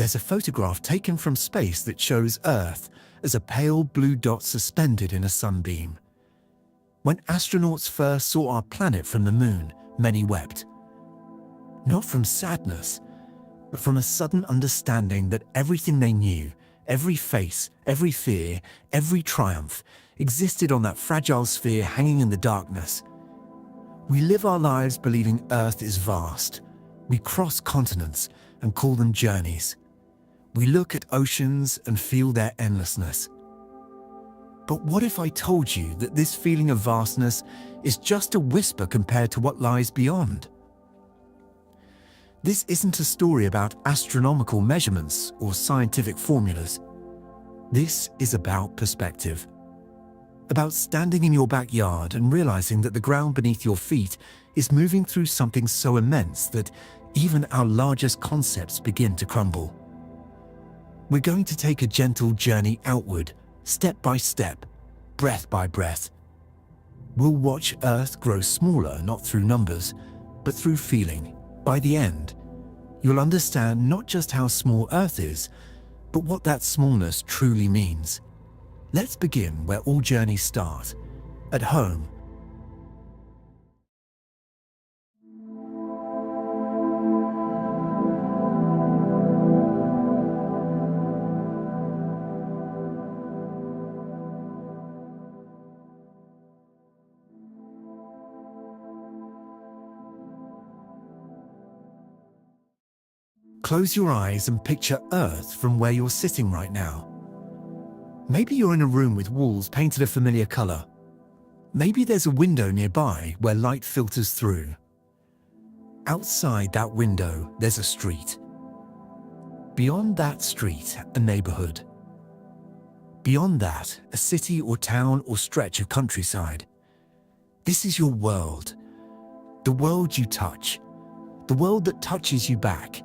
There's a photograph taken from space that shows Earth as a pale blue dot suspended in a sunbeam. When astronauts first saw our planet from the moon, many wept. Not from sadness, but from a sudden understanding that everything they knew, every face, every fear, every triumph, existed on that fragile sphere hanging in the darkness. We live our lives believing Earth is vast. We cross continents and call them journeys. We look at oceans and feel their endlessness. But what if I told you that this feeling of vastness is just a whisper compared to what lies beyond? This isn't a story about astronomical measurements or scientific formulas. This is about perspective. About standing in your backyard and realizing that the ground beneath your feet is moving through something so immense that even our largest concepts begin to crumble. We're going to take a gentle journey outward, step by step, breath by breath. We'll watch Earth grow smaller, not through numbers, but through feeling. By the end, you'll understand not just how small Earth is, but what that smallness truly means. Let's begin where all journeys start, at home. Close your eyes and picture Earth from where you're sitting right now. Maybe you're in a room with walls painted a familiar color. Maybe there's a window nearby where light filters through. Outside that window, there's a street. Beyond that street, a neighborhood. Beyond that, a city or town or stretch of countryside. This is your world. The world you touch. The world that touches you back.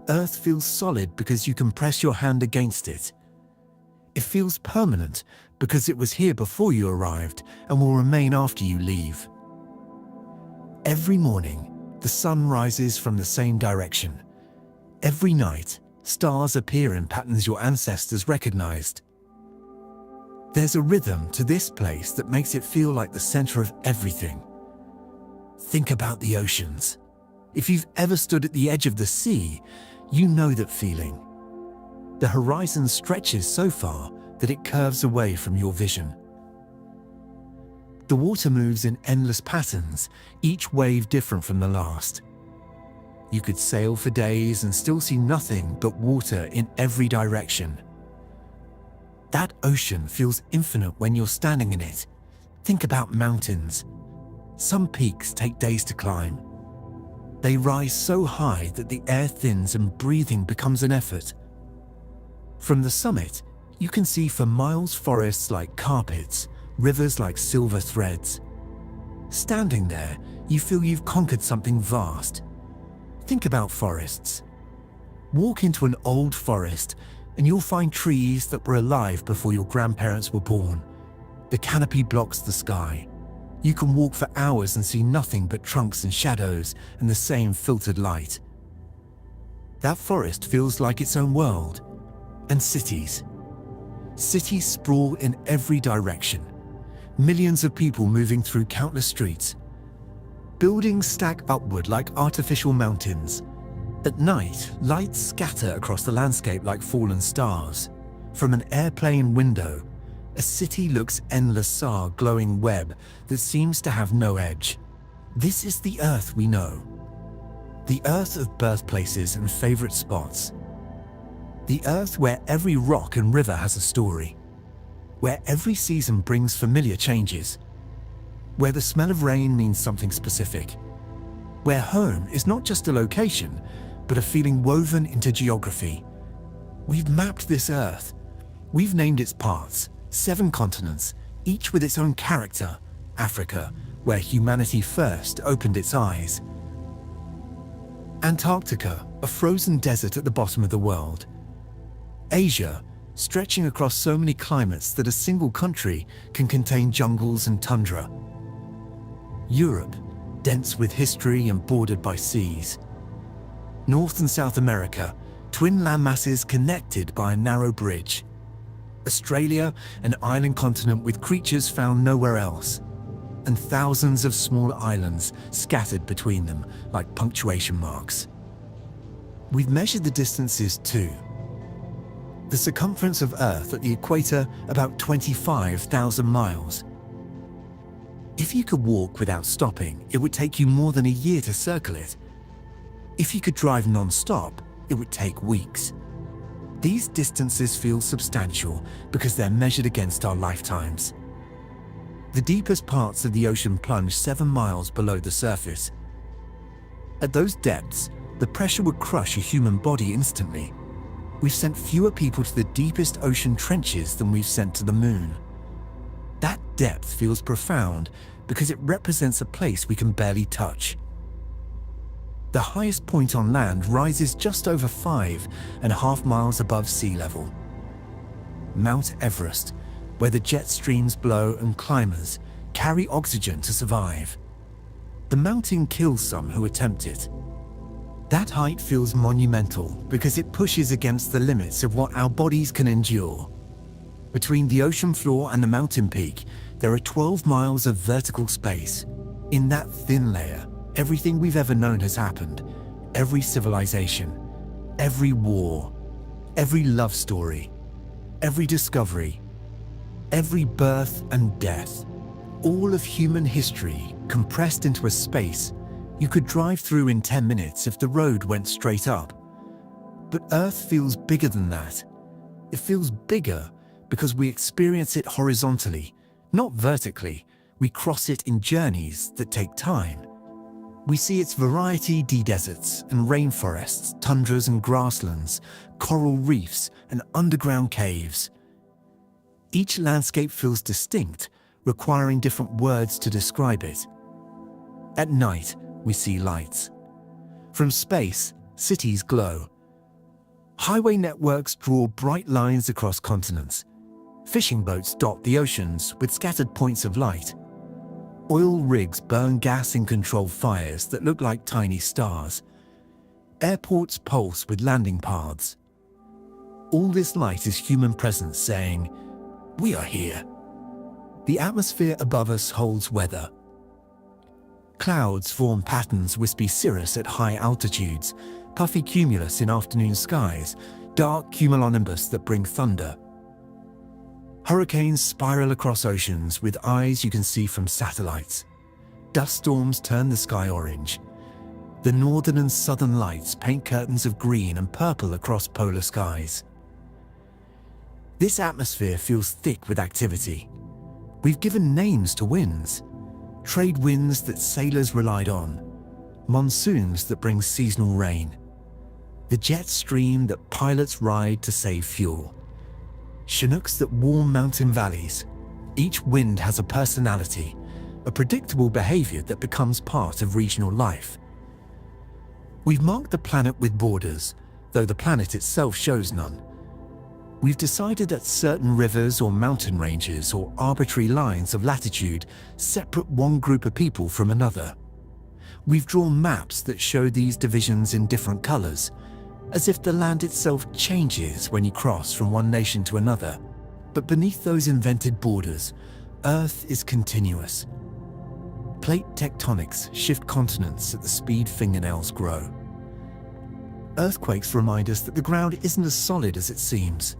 Earth feels solid because you can press your hand against it. It feels permanent because it was here before you arrived and will remain after you leave. Every morning, the sun rises from the same direction. Every night, stars appear in patterns your ancestors recognized. There's a rhythm to this place that makes it feel like the center of everything. Think about the oceans. If you've ever stood at the edge of the sea, you know that feeling. The horizon stretches so far that it curves away from your vision. The water moves in endless patterns, each wave different from the last. You could sail for days and still see nothing but water in every direction. That ocean feels infinite when you're standing in it. Think about mountains. Some peaks take days to climb. They rise so high that the air thins and breathing becomes an effort. From the summit, you can see for miles forests like carpets, rivers like silver threads. Standing there, you feel you've conquered something vast. Think about forests. Walk into an old forest and you'll find trees that were alive before your grandparents were born. The canopy blocks the sky. You can walk for hours and see nothing but trunks and shadows and the same filtered light. That forest feels like its own world. And cities. Cities sprawl in every direction. Millions of people moving through countless streets. Buildings stack upward like artificial mountains. At night, lights scatter across the landscape like fallen stars. From an airplane window, a city looks endless, glowing web that seems to have no edge. This is the Earth we know. The Earth of birthplaces and favorite spots. The Earth where every rock and river has a story. Where every season brings familiar changes. Where the smell of rain means something specific. Where home is not just a location, but a feeling woven into geography. We've mapped this Earth. We've named its parts. 7 continents, each with its own character. Africa, where humanity first opened its eyes. Antarctica, a frozen desert at the bottom of the world. Asia, stretching across so many climates that a single country can contain jungles and tundra. Europe, dense with history and bordered by seas. North and South America, twin landmasses connected by a narrow bridge. Australia, an island continent with creatures found nowhere else, and thousands of small islands scattered between them like punctuation marks. We've measured the distances too. The circumference of Earth at the equator, about 25,000 miles. If you could walk without stopping, it would take you more than a year to circle it. If you could drive non-stop, it would take weeks. These distances feel substantial because they're measured against our lifetimes. The deepest parts of the ocean plunge 7 miles below the surface. At those depths, the pressure would crush a human body instantly. We've sent fewer people to the deepest ocean trenches than we've sent to the moon. That depth feels profound because it represents a place we can barely touch. The highest point on land rises just over 5.5 miles above sea level. Mount Everest, where the jet streams blow and climbers carry oxygen to survive. The mountain kills some who attempt it. That height feels monumental because it pushes against the limits of what our bodies can endure. Between the ocean floor and the mountain peak, there are 12 miles of vertical space. In that thin layer, everything we've ever known has happened. Every civilization, every war, every love story, every discovery, every birth and death. All of human history compressed into a space you could drive through in 10 minutes if the road went straight up. But Earth feels bigger than that. It feels bigger because we experience it horizontally, not vertically. We cross it in journeys that take time. We see its variety: deserts and rainforests, tundras and grasslands, coral reefs and underground caves. Each landscape feels distinct, requiring different words to describe it. At night, we see lights. From space, cities glow. Highway networks draw bright lines across continents. Fishing boats dot the oceans with scattered points of light. Oil rigs burn gas in controlled fires that look like tiny stars. Airports pulse with landing paths. All this light is human presence saying, "We are here." The atmosphere above us holds weather. Clouds form patterns: wispy cirrus at high altitudes, puffy cumulus in afternoon skies, dark cumulonimbus that bring thunder. Hurricanes spiral across oceans with eyes you can see from satellites. Dust storms turn the sky orange. The northern and southern lights paint curtains of green and purple across polar skies. This atmosphere feels thick with activity. We've given names to winds. Trade winds that sailors relied on. Monsoons that bring seasonal rain. The jet stream that pilots ride to save fuel. Chinooks that warm mountain valleys. Each wind has a personality, a predictable behavior that becomes part of regional life. We've marked the planet with borders, though the planet itself shows none. We've decided that certain rivers or mountain ranges or arbitrary lines of latitude separate one group of people from another. We've drawn maps that show these divisions in different colors, as if the land itself changes when you cross from one nation to another. But beneath those invented borders, Earth is continuous. Plate tectonics shift continents at the speed fingernails grow. Earthquakes remind us that the ground isn't as solid as it seems.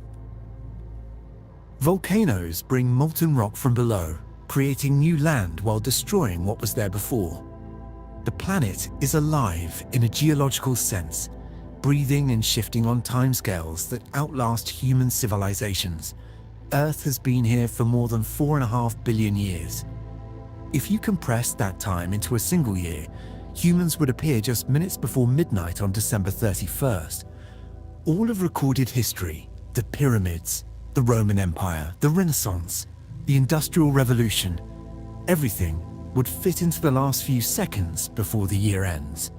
Volcanoes bring molten rock from below, creating new land while destroying what was there before. The planet is alive in a geological sense, breathing and shifting on timescales that outlast human civilizations. Earth has been here for more than 4.5 billion years. If you compressed that time into a single year, humans would appear just minutes before midnight on December 31st. All of recorded history, the pyramids, the Roman Empire, the Renaissance, the Industrial Revolution, everything would fit into the last few seconds before the year ends.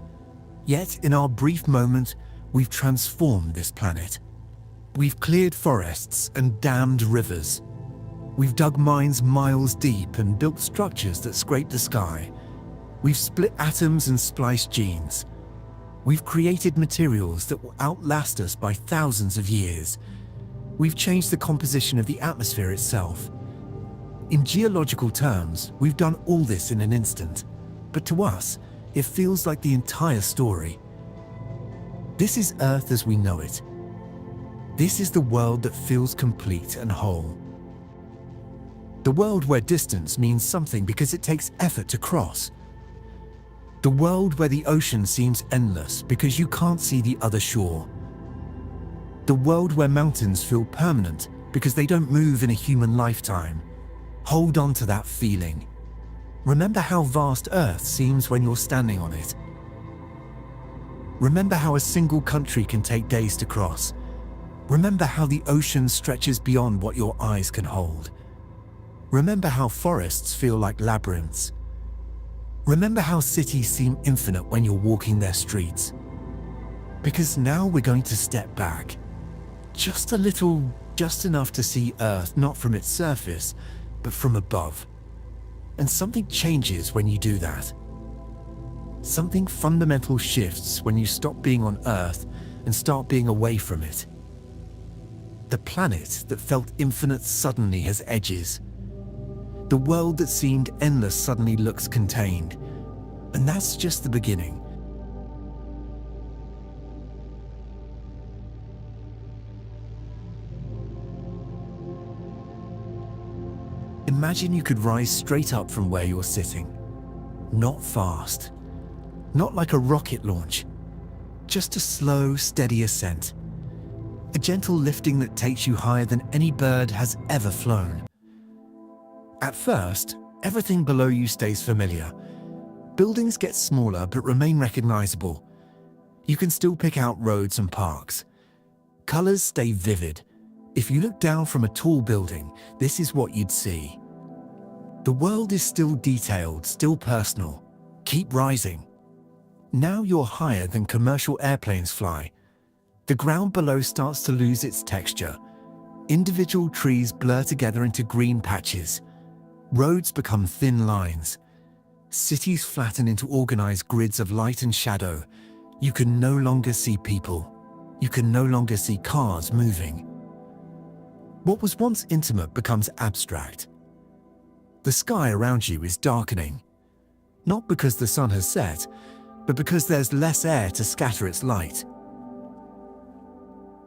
Yet, in our brief moment, we've transformed this planet. We've cleared forests and dammed rivers. We've dug mines miles deep and built structures that scrape the sky. We've split atoms and spliced genes. We've created materials that will outlast us by thousands of years. We've changed the composition of the atmosphere itself. In geological terms, we've done all this in an instant, but to us, it feels like the entire story. This is Earth as we know it. This is the world that feels complete and whole. The world where distance means something because it takes effort to cross. The world where the ocean seems endless because you can't see the other shore. The world where mountains feel permanent because they don't move in a human lifetime. Hold on to that feeling. Remember how vast Earth seems when you're standing on it. Remember how a single country can take days to cross. Remember how the ocean stretches beyond what your eyes can hold. Remember how forests feel like labyrinths. Remember how cities seem infinite when you're walking their streets. Because now we're going to step back. Just a little, just enough to see Earth not from its surface, but from above. And something changes when you do that. Something fundamental shifts when you stop being on Earth and start being away from it. The planet that felt infinite suddenly has edges. The world that seemed endless suddenly looks contained. And that's just the beginning. Imagine you could rise straight up from where you're sitting. Not fast. Not like a rocket launch. Just a slow, steady ascent. A gentle lifting that takes you higher than any bird has ever flown. At first, everything below you stays familiar. Buildings get smaller but remain recognizable. You can still pick out roads and parks. Colors stay vivid. If you look down from a tall building, this is what you'd see. The world is still detailed, still personal. Keep rising. Now you're higher than commercial airplanes fly. The ground below starts to lose its texture. Individual trees blur together into green patches. Roads become thin lines. Cities flatten into organized grids of light and shadow. You can no longer see people. You can no longer see cars moving. What was once intimate becomes abstract. The sky around you is darkening. Not because the sun has set, but because there's less air to scatter its light.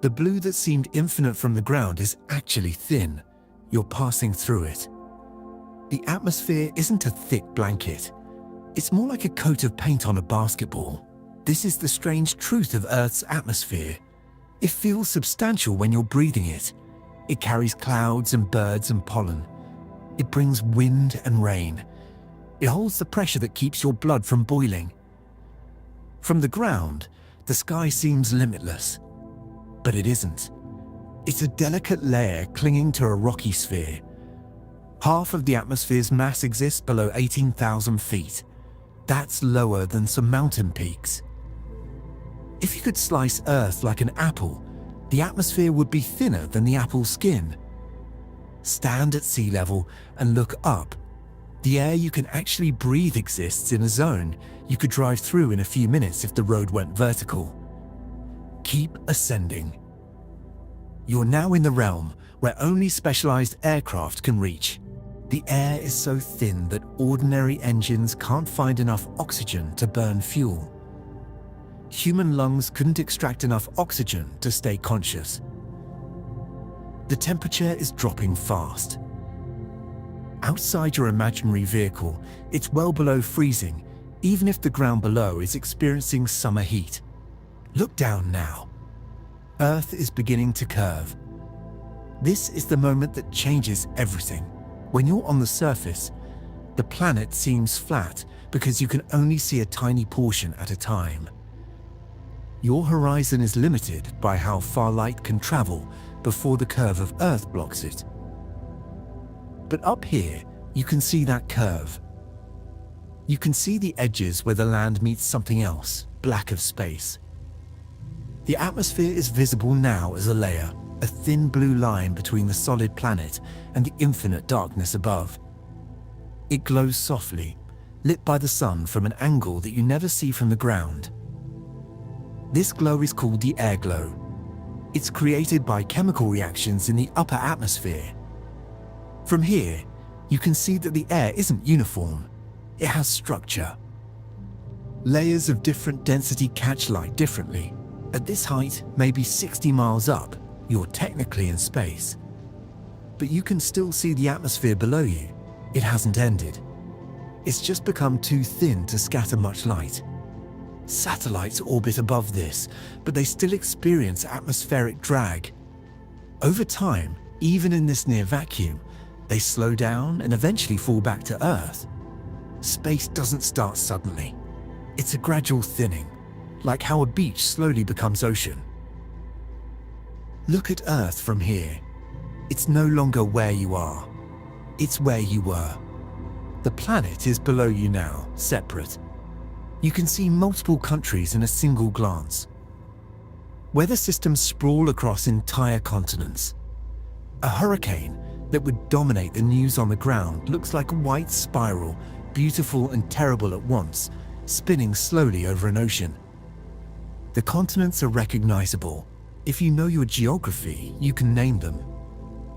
The blue that seemed infinite from the ground is actually thin. You're passing through it. The atmosphere isn't a thick blanket. It's more like a coat of paint on a basketball. This is the strange truth of Earth's atmosphere. It feels substantial when you're breathing it. It carries clouds and birds and pollen. It brings wind and rain. It holds the pressure that keeps your blood from boiling. From the ground, the sky seems limitless. But it isn't. It's a delicate layer clinging to a rocky sphere. Half of the atmosphere's mass exists below 18,000 feet. That's lower than some mountain peaks. If you could slice Earth like an apple, the atmosphere would be thinner than the apple's skin. Stand at sea level and look up. The air you can actually breathe exists in a zone you could drive through in a few minutes if the road went vertical. Keep ascending. You're now in the realm where only specialized aircraft can reach. The air is so thin that ordinary engines can't find enough oxygen to burn fuel. Human lungs couldn't extract enough oxygen to stay conscious. The temperature is dropping fast. Outside your imaginary vehicle, it's well below freezing, even if the ground below is experiencing summer heat. Look down now. Earth is beginning to curve. This is the moment that changes everything. When you're on the surface, the planet seems flat because you can only see a tiny portion at a time. Your horizon is limited by how far light can travel before the curve of Earth blocks it. But up here, you can see that curve. You can see the edges where the land meets something else, black of space. The atmosphere is visible now as a layer, a thin blue line between the solid planet and the infinite darkness above. It glows softly, lit by the sun from an angle that you never see from the ground. This glow is called the air glow. It's created by chemical reactions in the upper atmosphere. From here, you can see that the air isn't uniform. It has structure. Layers of different density catch light differently. At this height, maybe 60 miles up, you're technically in space. But you can still see the atmosphere below you. It hasn't ended. It's just become too thin to scatter much light. Satellites orbit above this, but they still experience atmospheric drag. Over time, even in this near vacuum, they slow down and eventually fall back to Earth. Space doesn't start suddenly. It's a gradual thinning, like how a beach slowly becomes ocean. Look at Earth from here. It's no longer where you are. It's where you were. The planet is below you now, separate. You can see multiple countries in a single glance. Weather systems sprawl across entire continents. A hurricane that would dominate the news on the ground looks like a white spiral, beautiful and terrible at once, spinning slowly over an ocean. The continents are recognizable. If you know your geography, you can name them.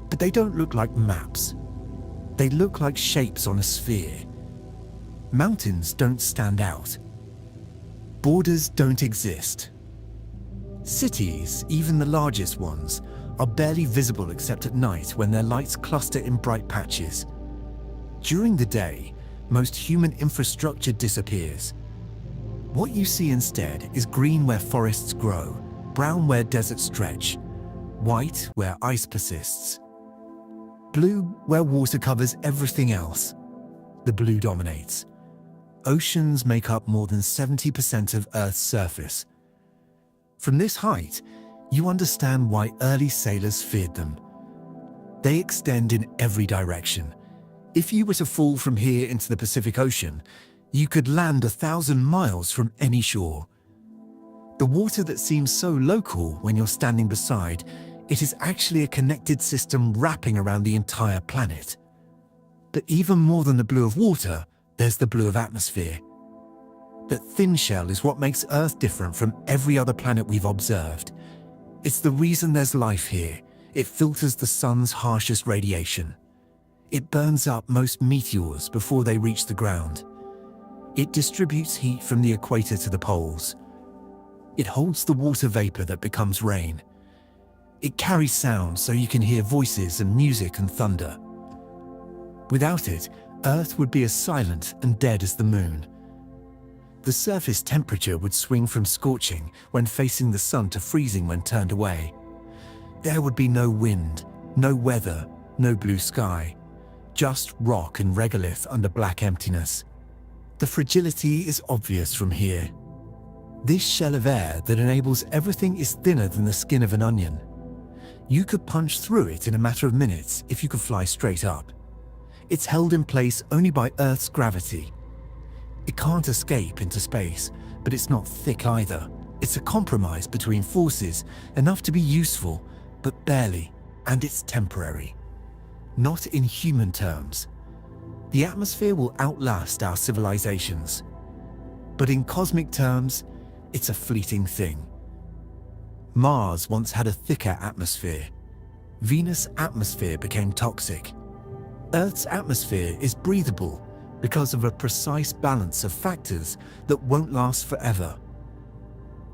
But they don't look like maps. They look like shapes on a sphere. Mountains don't stand out. Borders don't exist. Cities, even the largest ones, are barely visible except at night when their lights cluster in bright patches. During the day, most human infrastructure disappears. What you see instead is green where forests grow, brown where deserts stretch, white where ice persists, blue where water covers everything else. The blue dominates. Oceans make up more than 70% of Earth's surface. From this height, you understand why early sailors feared them. They extend in every direction. If you were to fall from here into the Pacific Ocean, you could land 1,000 miles from any shore. The water that seems so local when you're standing beside, it is actually a connected system wrapping around the entire planet. But even more than the blue of water, there's the blue of atmosphere. That thin shell is what makes Earth different from every other planet we've observed. It's the reason there's life here. It filters the sun's harshest radiation. It burns up most meteors before they reach the ground. It distributes heat from the equator to the poles. It holds the water vapor that becomes rain. It carries sound so you can hear voices and music and thunder. Without it, Earth would be as silent and dead as the moon. The surface temperature would swing from scorching when facing the sun to freezing when turned away. There would be no wind, no weather, no blue sky, just rock and regolith under black emptiness. The fragility is obvious from here. This shell of air that enables everything is thinner than the skin of an onion. You could punch through it in a matter of minutes if you could fly straight up. It's held in place only by Earth's gravity. It can't escape into space, but it's not thick either. It's a compromise between forces, enough to be useful, but barely, and it's temporary. Not in human terms. The atmosphere will outlast our civilizations. But in cosmic terms, it's a fleeting thing. Mars once had a thicker atmosphere. Venus' atmosphere became toxic. Earth's atmosphere is breathable because of a precise balance of factors that won't last forever.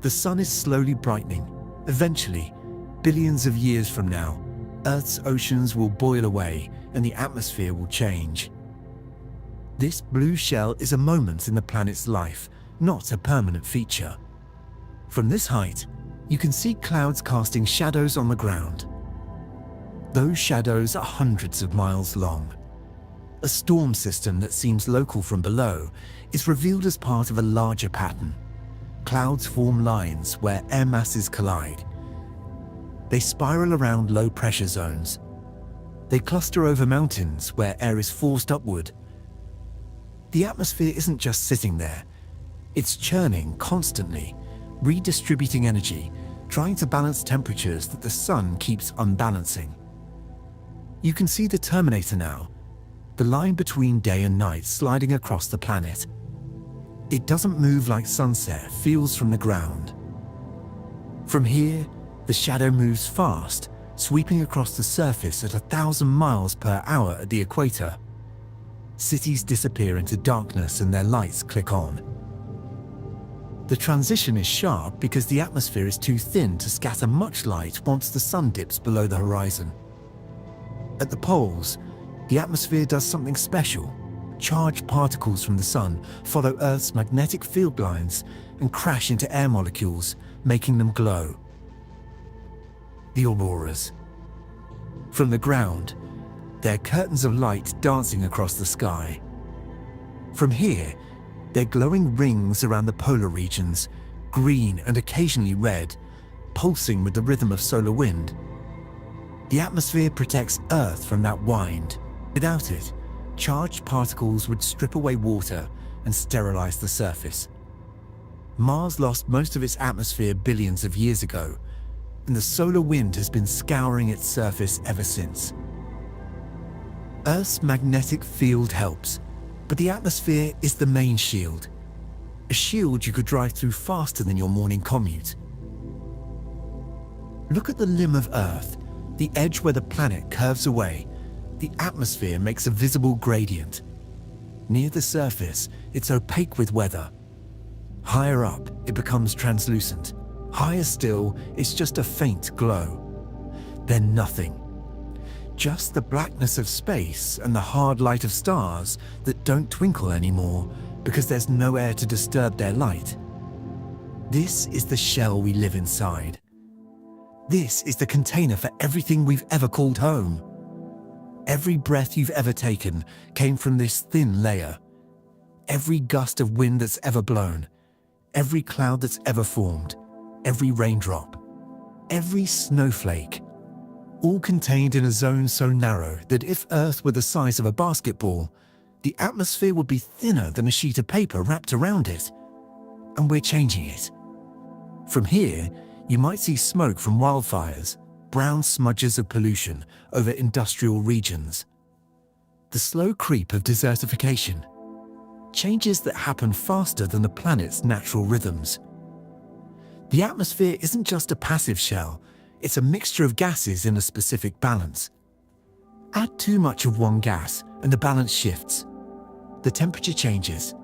The sun is slowly brightening. Eventually, billions of years from now, Earth's oceans will boil away and the atmosphere will change. This blue shell is a moment in the planet's life, not a permanent feature. From this height, you can see clouds casting shadows on the ground. Those shadows are hundreds of miles long. A storm system that seems local from below is revealed as part of a larger pattern. Clouds form lines where air masses collide. They spiral around low-pressure zones. They cluster over mountains where air is forced upward. The atmosphere isn't just sitting there. It's churning constantly, redistributing energy, trying to balance temperatures that the sun keeps unbalancing. You can see the terminator now, the line between day and night sliding across the planet. It doesn't move like sunset feels from the ground. From here, the shadow moves fast, sweeping across the surface at 1,000 miles per hour at the equator. Cities disappear into darkness and their lights click on. The transition is sharp because the atmosphere is too thin to scatter much light once the sun dips below the horizon. At the poles, the atmosphere does something special. Charged particles from the sun follow Earth's magnetic field lines and crash into air molecules, making them glow. The auroras. From the ground, they're curtains of light dancing across the sky. From here, they're glowing rings around the polar regions, green and occasionally red, pulsing with the rhythm of solar wind. The atmosphere protects Earth from that wind. Without it, charged particles would strip away water and sterilize the surface. Mars lost most of its atmosphere billions of years ago, and the solar wind has been scouring its surface ever since. Earth's magnetic field helps, but the atmosphere is the main shield. A shield you could drive through faster than your morning commute. Look at the limb of Earth, the edge where the planet curves away. The atmosphere makes a visible gradient. Near the surface, it's opaque with weather. Higher up, it becomes translucent. Higher still, it's just a faint glow. Then nothing. Just the blackness of space and the hard light of stars that don't twinkle anymore because there's no air to disturb their light. This is the shell we live inside. This is the container for everything we've ever called home. Every breath you've ever taken came from this thin layer. Every gust of wind that's ever blown, every cloud that's ever formed, every raindrop, every snowflake, all contained in a zone so narrow that if Earth were the size of a basketball, the atmosphere would be thinner than a sheet of paper wrapped around it. And we're changing it. From here, you might see smoke from wildfires, brown smudges of pollution over industrial regions. The slow creep of desertification. Changes that happen faster than the planet's natural rhythms. The atmosphere isn't just a passive shell, it's a mixture of gases in a specific balance. Add too much of one gas and the balance shifts. The temperature changes.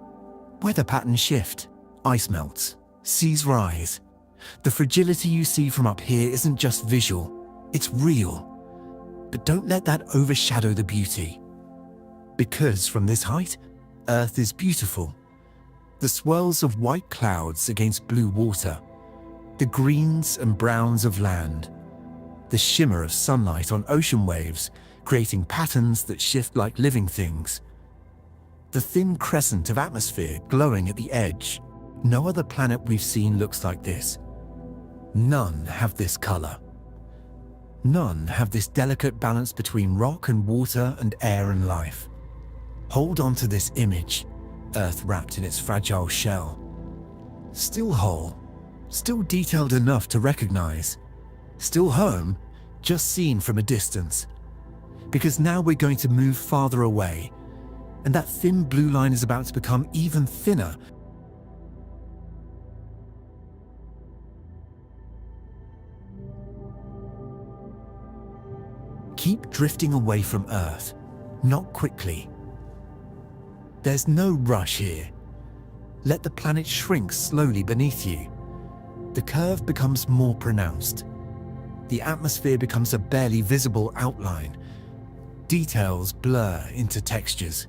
Weather patterns shift. Ice melts. Seas rise. The fragility you see from up here isn't just visual, it's real. But don't let that overshadow the beauty. Because from this height, Earth is beautiful. The swirls of white clouds against blue water. The greens and browns of land. The shimmer of sunlight on ocean waves, creating patterns that shift like living things. The thin crescent of atmosphere glowing at the edge. No other planet we've seen looks like this. None have this color. None have this delicate balance between rock and water and air and life. Hold on to this image, Earth wrapped in its fragile shell. Still whole, still detailed enough to recognize. Still home, just seen from a distance. Because now we're going to move farther away, and that thin blue line is about to become even thinner. Keep drifting away from Earth, not quickly. There's no rush here. Let the planet shrink slowly beneath you. The curve becomes more pronounced. The atmosphere becomes a barely visible outline. Details blur into textures.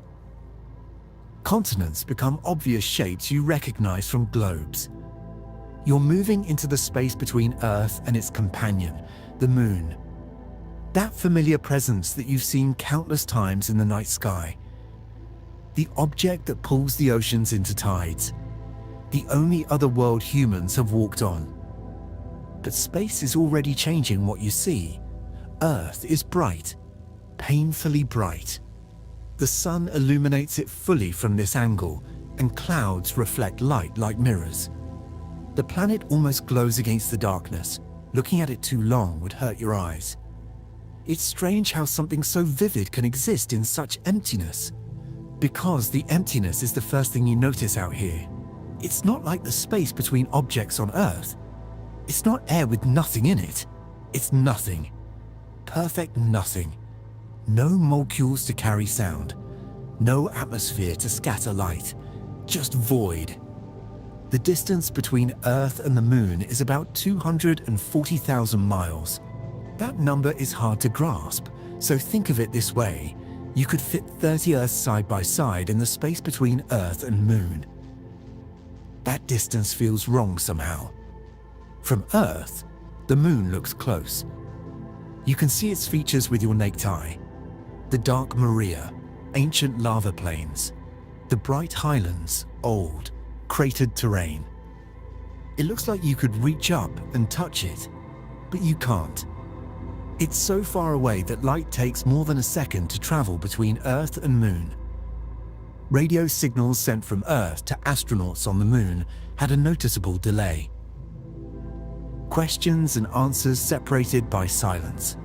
Continents become obvious shapes you recognize from globes. You're moving into the space between Earth and its companion, the Moon. That familiar presence that you've seen countless times in the night sky. The object that pulls the oceans into tides. The only other world humans have walked on. But space is already changing what you see. Earth is bright, painfully bright. The sun illuminates it fully from this angle, and clouds reflect light like mirrors. The planet almost glows against the darkness. Looking at it too long would hurt your eyes. It's strange how something so vivid can exist in such emptiness. Because the emptiness is the first thing you notice out here. It's not like the space between objects on Earth. It's not air with nothing in it. It's nothing. Perfect nothing. No molecules to carry sound. No atmosphere to scatter light. Just void. The distance between Earth and the Moon is about 240,000 miles. That number is hard to grasp, so think of it this way. You could fit 30 Earths side by side in the space between Earth and Moon. That distance feels wrong somehow. From Earth, the Moon looks close. You can see its features with your naked eye. The dark Maria, ancient lava plains. The bright highlands, old, cratered terrain. It looks like you could reach up and touch it, but you can't. It's so far away that light takes more than a second to travel between Earth and Moon. Radio signals sent from Earth to astronauts on the Moon had a noticeable delay. Questions and answers separated by silence.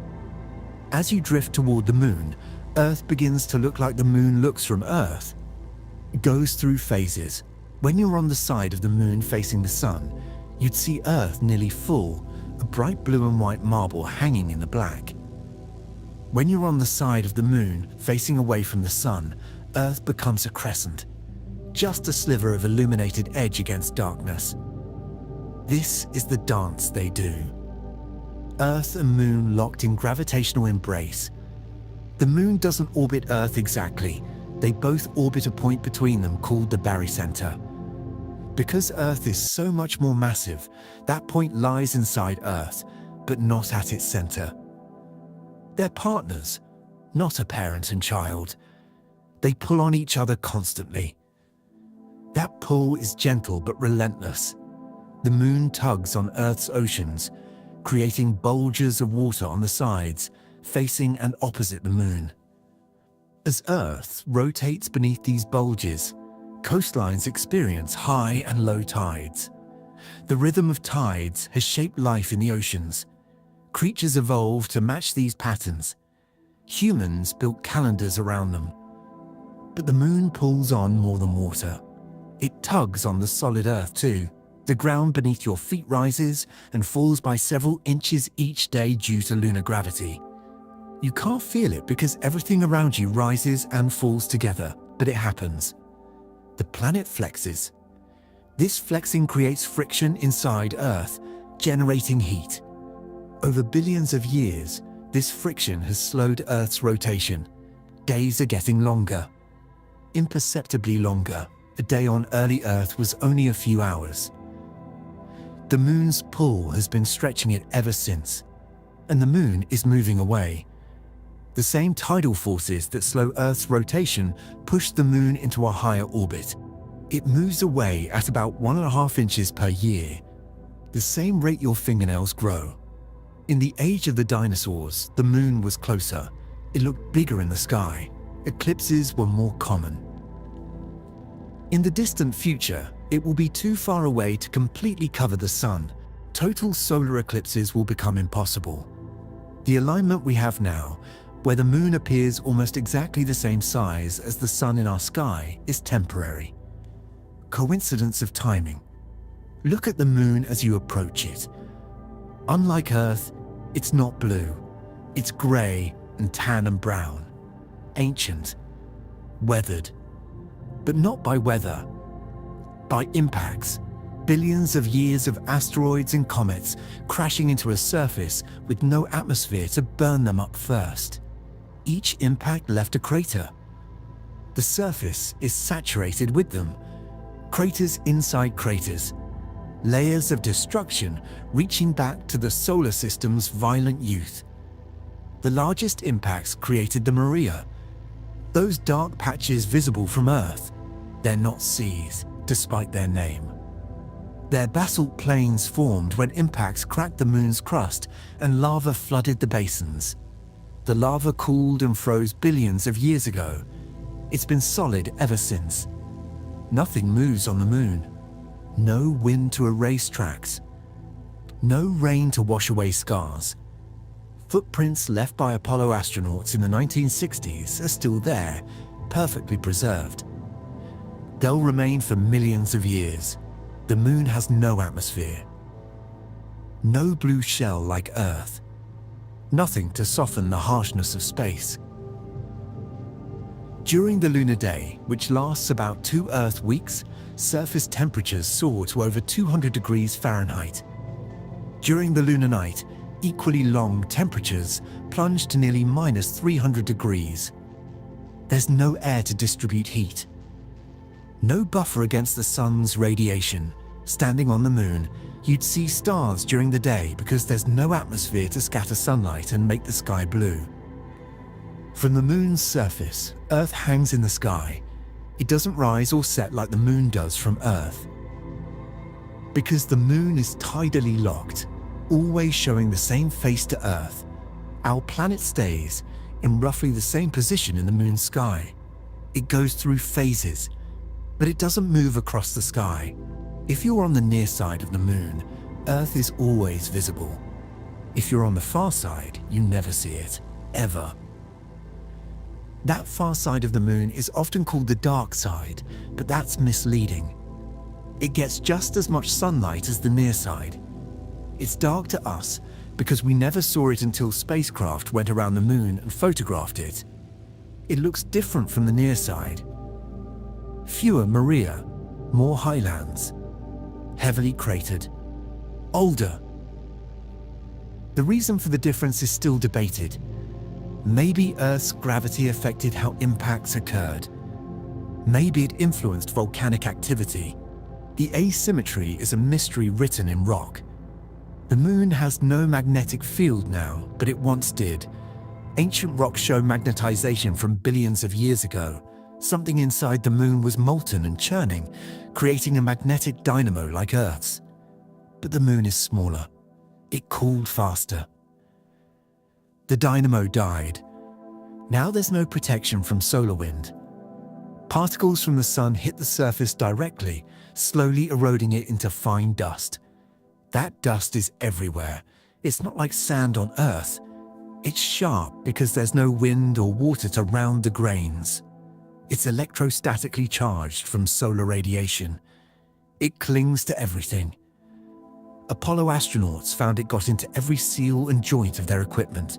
As you drift toward the Moon, Earth begins to look like the Moon looks from Earth. It goes through phases. When you're on the side of the Moon facing the Sun, you'd see Earth nearly full, a bright blue and white marble hanging in the black. When you're on the side of the Moon facing away from the Sun, Earth becomes a crescent, just a sliver of illuminated edge against darkness. This is the dance they do. Earth and Moon locked in gravitational embrace. The Moon doesn't orbit Earth exactly. They both orbit a point between them called the barycenter. Because Earth is so much more massive, that point lies inside Earth, but not at its center. They're partners, not a parent and child. They pull on each other constantly. That pull is gentle but relentless. The Moon tugs on Earth's oceans, creating bulges of water on the sides, facing and opposite the Moon. As Earth rotates beneath these bulges, coastlines experience high and low tides. The rhythm of tides has shaped life in the oceans. Creatures evolved to match these patterns. Humans built calendars around them. But the Moon pulls on more than water. It tugs on the solid Earth too. The ground beneath your feet rises and falls by several inches each day due to lunar gravity. You can't feel it because everything around you rises and falls together, but it happens. The planet flexes. This flexing creates friction inside Earth, generating heat. Over billions of years, this friction has slowed Earth's rotation. Days are getting longer. Imperceptibly longer. A day on early Earth was only a few hours. The Moon's pull has been stretching it ever since, and the Moon is moving away. The same tidal forces that slow Earth's rotation push the Moon into a higher orbit. It moves away at about 1.5 inches per year, the same rate your fingernails grow. In the age of the dinosaurs, the Moon was closer. It looked bigger in the sky. Eclipses were more common. In the distant future, it will be too far away to completely cover the Sun. Total solar eclipses will become impossible. The alignment we have now, where the Moon appears almost exactly the same size as the Sun in our sky, is temporary. Coincidence of timing. Look at the Moon as you approach it. Unlike Earth, it's not blue. It's grey and tan and brown. Ancient. Weathered. But not by weather. By impacts. Billions of years of asteroids and comets crashing into a surface with no atmosphere to burn them up first. Each impact left a crater. The surface is saturated with them. Craters inside craters. Layers of destruction reaching back to the solar system's violent youth. The largest impacts created the Maria. Those dark patches visible from Earth. They're not seas, despite their name. Their basalt plains formed when impacts cracked the Moon's crust and lava flooded the basins. The lava cooled and froze billions of years ago. It's been solid ever since. Nothing moves on the Moon. No wind to erase tracks. No rain to wash away scars. Footprints left by Apollo astronauts in the 1960s are still there, perfectly preserved. They'll remain for millions of years. The Moon has no atmosphere. No blue shell like Earth. Nothing to soften the harshness of space. During the lunar day, which lasts about 2 Earth weeks, surface temperatures soar to over 200 degrees Fahrenheit. During the lunar night, equally long temperatures plunge to nearly -300 degrees. There's no air to distribute heat. No buffer against the sun's radiation. Standing on the moon, you'd see stars during the day because there's no atmosphere to scatter sunlight and make the sky blue. From the moon's surface, Earth hangs in the sky. It doesn't rise or set like the moon does from Earth. Because the moon is tidally locked, always showing the same face to Earth, our planet stays in roughly the same position in the moon's sky. It goes through phases, but it doesn't move across the sky. If you're on the near side of the moon, Earth is always visible. If you're on the far side, you never see it, ever. That far side of the moon is often called the dark side, but that's misleading. It gets just as much sunlight as the near side. It's dark to us because we never saw it until spacecraft went around the moon and photographed it. It looks different from the near side. Fewer Maria, more highlands, heavily cratered, older. The reason for the difference is still debated. Maybe Earth's gravity affected how impacts occurred. Maybe it influenced volcanic activity. The asymmetry is a mystery written in rock. The moon has no magnetic field now, but it once did. Ancient rocks show magnetization from billions of years ago. Something inside the moon was molten and churning, creating a magnetic dynamo like Earth's. But the moon is smaller. It cooled faster. The dynamo died. Now there's no protection from solar wind. Particles from the sun hit the surface directly, slowly eroding it into fine dust. That dust is everywhere. It's not like sand on Earth. It's sharp because there's no wind or water to round the grains. It's electrostatically charged from solar radiation. It clings to everything. Apollo astronauts found it got into every seal and joint of their equipment.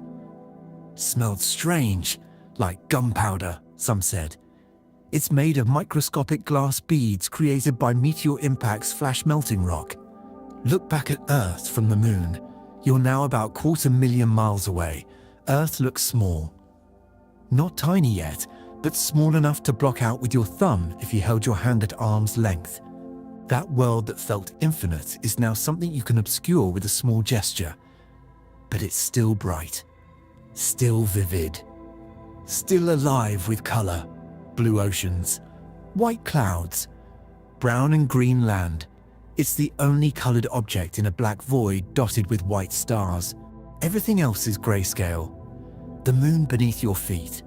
Smelled strange, like gunpowder, some said. It's made of microscopic glass beads created by meteor impacts flash melting rock. Look back at Earth from the moon. You're now about 250,000 miles away. Earth looks small. Not tiny yet, but small enough to block out with your thumb if you held your hand at arm's length. That world that felt infinite is now something you can obscure with a small gesture. But it's still bright, still vivid, still alive with color. Blue oceans, white clouds, brown and green land. It's the only colored object in a black void dotted with white stars. Everything else is grayscale. The moon beneath your feet,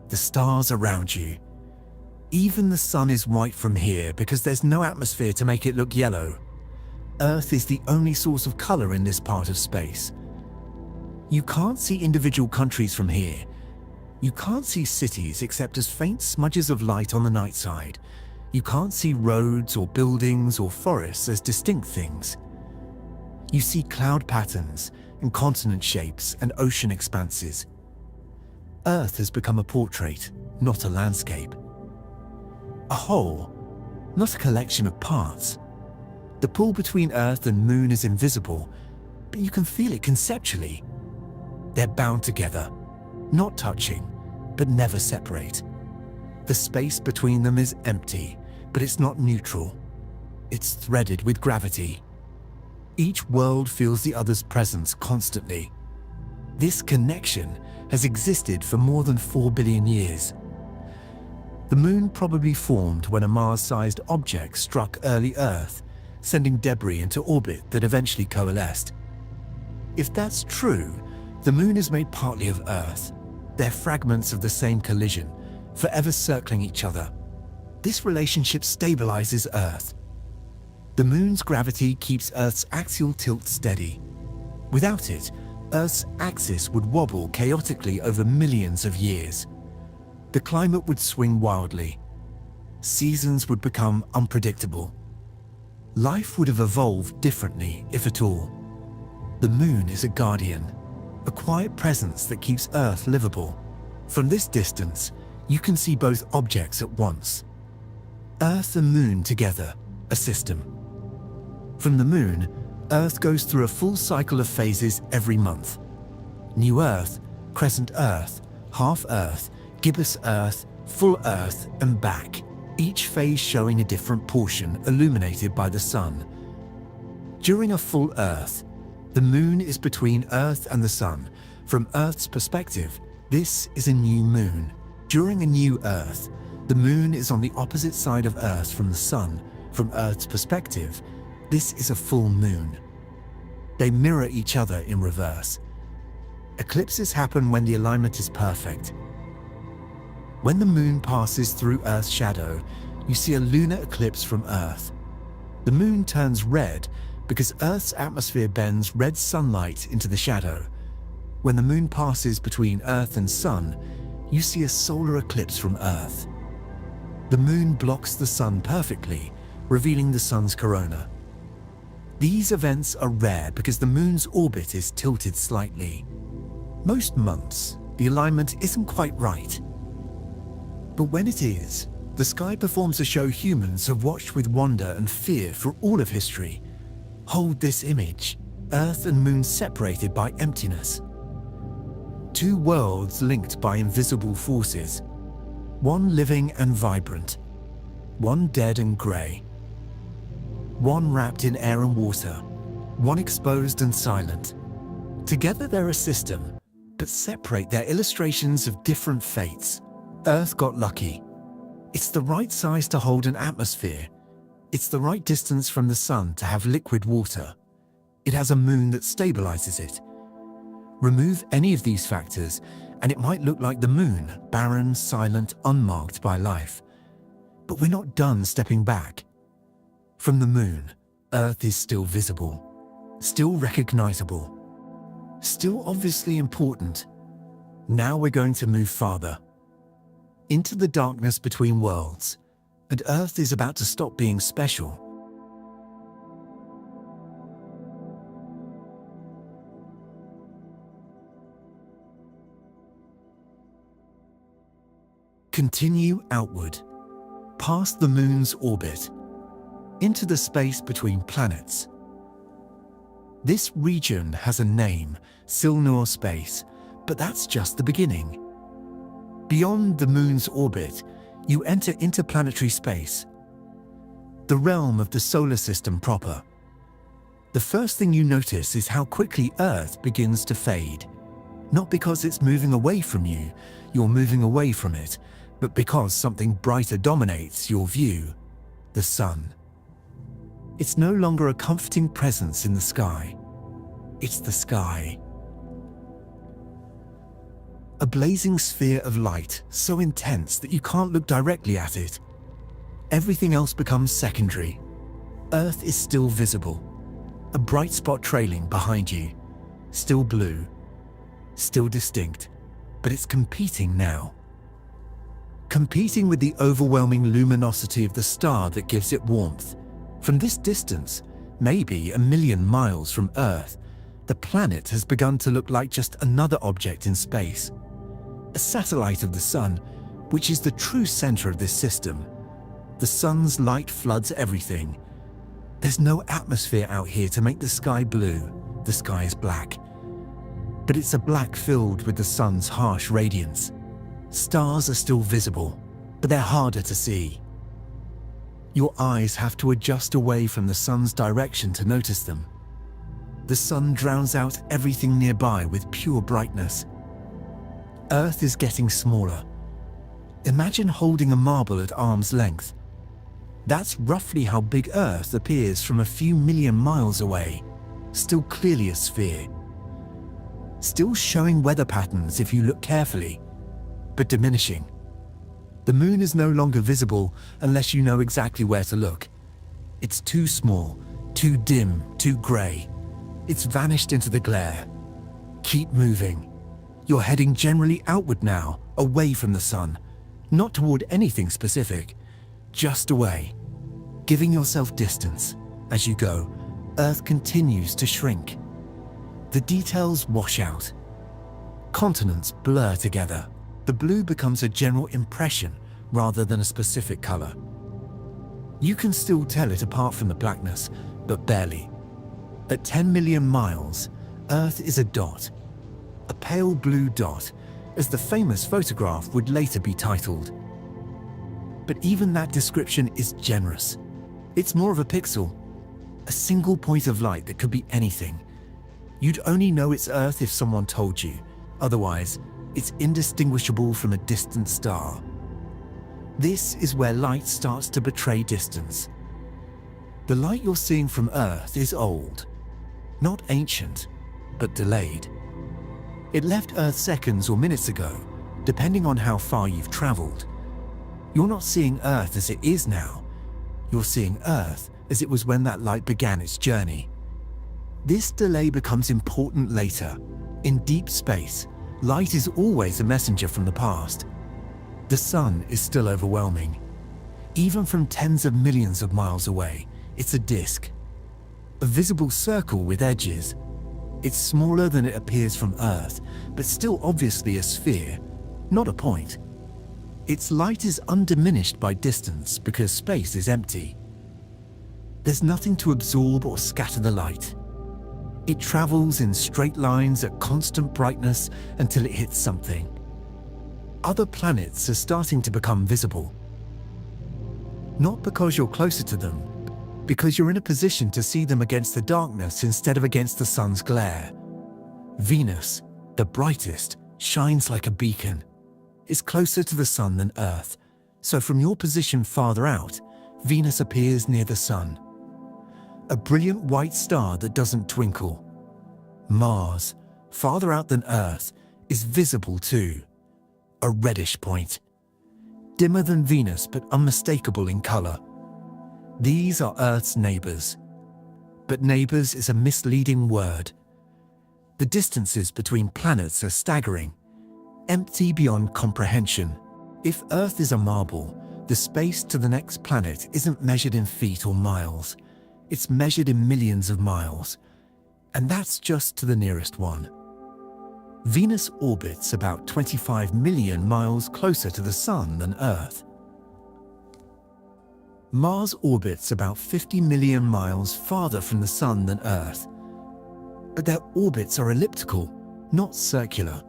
the stars around you. Even the sun is white from here because there's no atmosphere to make it look yellow. Earth is the only source of color in this part of space. You can't see individual countries from here. You can't see cities except as faint smudges of light on the night side. You can't see roads or buildings or forests as distinct things. You see cloud patterns and continent shapes and ocean expanses. Earth has become a portrait, not a landscape. A whole, not a collection of parts. The pull between Earth and Moon is invisible, but you can feel it conceptually. They're bound together, not touching, but never separate. The space between them is empty, but it's not neutral. It's threaded with gravity. Each world feels the other's presence constantly. This connection has existed for more than 4 billion years. The moon probably formed when a Mars-sized object struck early Earth, sending debris into orbit that eventually coalesced. If that's true, the moon is made partly of Earth. They're fragments of the same collision, forever circling each other. This relationship stabilizes Earth. The moon's gravity keeps Earth's axial tilt steady. Without it, Earth's axis would wobble chaotically over millions of years. The climate would swing wildly. Seasons would become unpredictable. Life would have evolved differently, if at all. The moon is a guardian, a quiet presence that keeps Earth livable. From this distance, you can see both objects at once. Earth and moon together, a system. From the moon, Earth goes through a full cycle of phases every month. New Earth, crescent Earth, half Earth, gibbous Earth, full Earth, and back, each phase showing a different portion illuminated by the sun. During a full Earth, the moon is between Earth and the sun. From Earth's perspective, this is a new moon. During a new Earth, the moon is on the opposite side of Earth from the sun. From Earth's perspective, this is a full moon. They mirror each other in reverse. Eclipses happen when the alignment is perfect. When the moon passes through Earth's shadow, you see a lunar eclipse from Earth. The moon turns red because Earth's atmosphere bends red sunlight into the shadow. When the moon passes between Earth and sun, you see a solar eclipse from Earth. The moon blocks the sun perfectly, revealing the sun's corona. These events are rare because the moon's orbit is tilted slightly. Most months, the alignment isn't quite right. But when it is, the sky performs a show humans have watched with wonder and fear for all of history. Hold this image, Earth and moon separated by emptiness. Two worlds linked by invisible forces. One living and vibrant. One dead and grey. One wrapped in air and water. One exposed and silent. Together they're a system, but separate their illustrations of different fates. Earth got lucky. It's the right size to hold an atmosphere. It's the right distance from the sun to have liquid water. It has a moon that stabilizes it. Remove any of these factors, and it might look like the moon, barren, silent, unmarked by life. But we're not done stepping back. From the moon, Earth is still visible, still recognizable, still obviously important. Now we're going to move farther, into the darkness between worlds, and Earth is about to stop being special. Continue outward, past the moon's orbit, into the space between planets. This region has a name, Silnur space, but that's just the beginning. Beyond the moon's orbit, you enter interplanetary space, the realm of the solar system proper. The first thing you notice is how quickly Earth begins to fade. Not because it's moving away from you, you're moving away from it, but because something brighter dominates your view, the sun. It's no longer a comforting presence in the sky. It's the sky. A blazing sphere of light, so intense that you can't look directly at it. Everything else becomes secondary. Earth is still visible. A bright spot trailing behind you. Still blue. Still distinct. But it's competing now. Competing with the overwhelming luminosity of the star that gives it warmth. From this distance, maybe 1 million miles from Earth, the planet has begun to look like just another object in space. A satellite of the sun, which is the true center of this system. The sun's light floods everything. There's no atmosphere out here to make the sky blue. The sky is black. But it's a black filled with the sun's harsh radiance. Stars are still visible, but they're harder to see. Your eyes have to adjust away from the sun's direction to notice them. The sun drowns out everything nearby with pure brightness. Earth is getting smaller. Imagine holding a marble at arm's length. That's roughly how big Earth appears from a few million miles away, still clearly a sphere. Still showing weather patterns if you look carefully, but diminishing. The moon is no longer visible unless you know exactly where to look. It's too small, too dim, too grey. It's vanished into the glare. Keep moving. You're heading generally outward now, away from the sun. Not toward anything specific, just away. Giving yourself distance. As you go, Earth continues to shrink. The details wash out. Continents blur together. The blue becomes a general impression rather than a specific color. You can still tell it apart from the blackness, but barely. At 10 million miles, Earth is a dot, a pale blue dot, as the famous photograph would later be titled. But even that description is generous. It's more of a pixel, a single point of light that could be anything. You'd only know it's Earth if someone told you. Otherwise, it's indistinguishable from a distant star. This is where light starts to betray distance. The light you're seeing from Earth is old, not ancient, but delayed. It left Earth seconds or minutes ago, depending on how far you've traveled. You're not seeing Earth as it is now. You're seeing Earth as it was when that light began its journey. This delay becomes important later. In deep space, light is always a messenger from the past. The sun is still overwhelming. Even from tens of millions of miles away, it's a disk. A visible circle with edges. It's smaller than it appears from Earth, but still obviously a sphere, not a point. Its light is undiminished by distance because space is empty. There's nothing to absorb or scatter the light. It travels in straight lines at constant brightness until it hits something. Other planets are starting to become visible. Not because you're closer to them, because you're in a position to see them against the darkness instead of against the sun's glare. Venus, the brightest, shines like a beacon. It's closer to the sun than Earth, so from your position farther out, Venus appears near the sun. A brilliant white star that doesn't twinkle. Mars, farther out than Earth, is visible too. A reddish point. Dimmer than Venus but unmistakable in color. These are Earth's neighbors. But neighbors is a misleading word. The distances between planets are staggering, empty beyond comprehension. If Earth is a marble, the space to the next planet isn't measured in feet or miles. It's measured in millions of miles. And that's just to the nearest one. Venus orbits about 25 million miles closer to the Sun than Earth. Mars orbits about 50 million miles farther from the Sun than Earth. But their orbits are elliptical, not circular.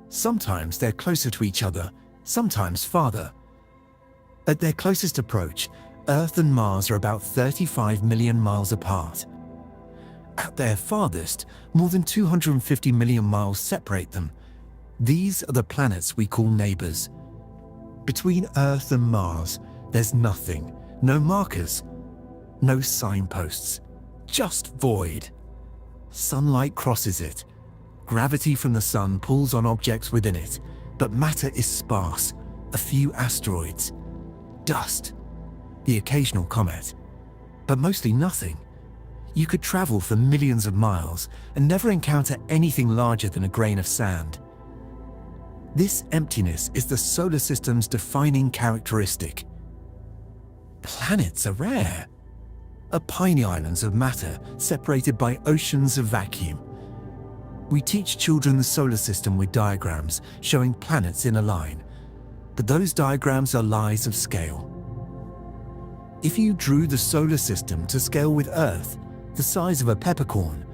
Sometimes they're closer to each other, sometimes farther. At their closest approach, Earth and Mars are about 35 million miles apart. At their farthest, more than 250 million miles separate them. These are the planets we call neighbors. Between Earth and Mars, there's nothing, no markers, no signposts, just void. Sunlight crosses it. Gravity from the sun pulls on objects within it, but matter is sparse, a few asteroids, dust, the occasional comet, but mostly nothing. You could travel for millions of miles and never encounter anything larger than a grain of sand. This emptiness is the solar system's defining characteristic. Planets are rare. Are piney islands of matter separated by oceans of vacuum. We teach children the solar system with diagrams showing planets in a line, but those diagrams are lies of scale. If you drew the solar system to scale with Earth, the size of a peppercorn,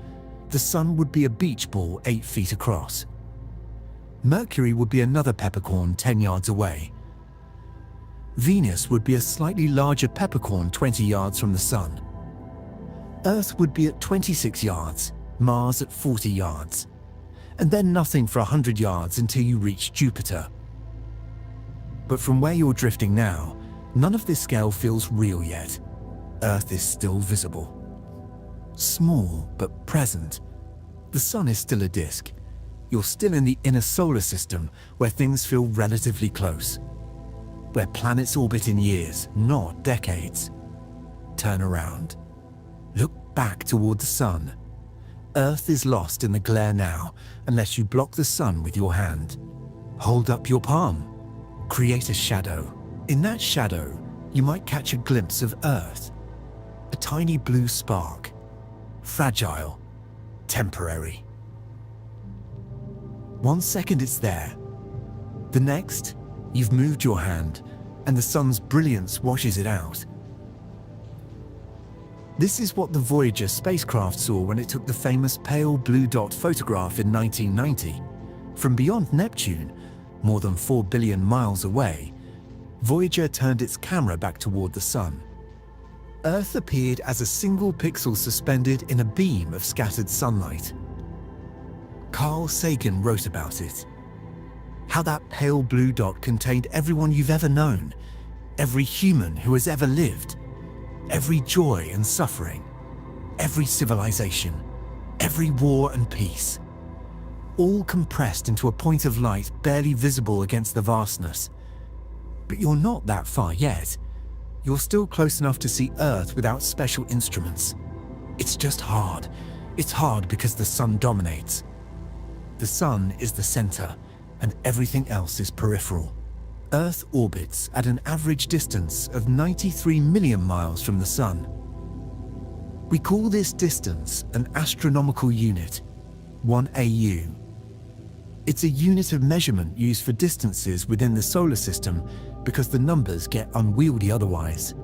the Sun would be a beach ball 8 feet across. Mercury would be another peppercorn 10 yards away. Venus would be a slightly larger peppercorn 20 yards from the Sun. Earth would be at 26 yards, Mars at 40 yards, and then nothing for 100 yards until you reach Jupiter. But from where you're drifting now, none of this scale feels real yet. Earth is still visible. Small but present. The Sun is still a disk. You're still in the inner solar system where things feel relatively close. Where planets orbit in years, not decades. Turn around. Look back toward the Sun. Earth is lost in the glare now, unless you block the Sun with your hand. Hold up your palm. Create a shadow. In that shadow, you might catch a glimpse of Earth. A tiny blue spark. Fragile. Temporary. 1 second it's there. The next, you've moved your hand, and the sun's brilliance washes it out. This is what the Voyager spacecraft saw when it took the famous pale blue dot photograph in 1990. From beyond Neptune, more than 4 billion miles away, Voyager turned its camera back toward the sun. Earth appeared as a single pixel suspended in a beam of scattered sunlight. Carl Sagan wrote about it. How that pale blue dot contained everyone you've ever known, every human who has ever lived, every joy and suffering, every civilization, every war and peace, all compressed into a point of light barely visible against the vastness. But you're not that far yet. You're still close enough to see Earth without special instruments. It's just hard. It's hard because the sun dominates. The sun is the center, and everything else is peripheral. Earth orbits at an average distance of 93 million miles from the sun. We call this distance an astronomical unit, 1 AU. It's a unit of measurement used for distances within the solar system because the numbers get unwieldy otherwise.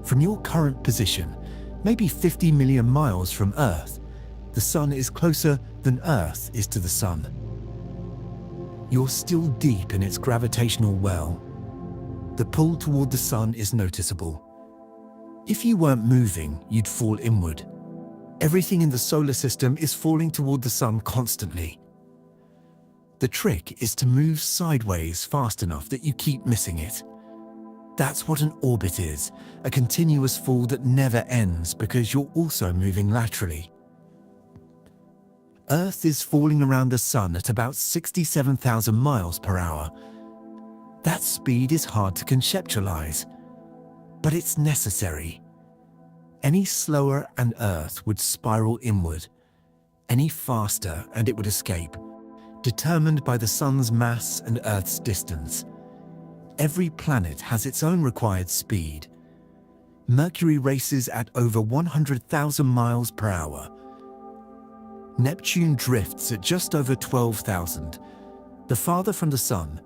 From your current position, maybe 50 million miles from Earth, the sun is closer than Earth is to the sun. You're still deep in its gravitational well. The pull toward the sun is noticeable. If you weren't moving, you'd fall inward. Everything in the solar system is falling toward the sun constantly. The trick is to move sideways fast enough that you keep missing it. That's what an orbit is, a continuous fall that never ends because you're also moving laterally. Earth is falling around the sun at about 67,000 miles per hour. That speed is hard to conceptualize, but it's necessary. Any slower and Earth would spiral inward. Any faster and it would escape, determined by the sun's mass and Earth's distance. Every planet has its own required speed. Mercury races at over 100,000 miles per hour. Neptune drifts at just over 12,000. The farther from the sun,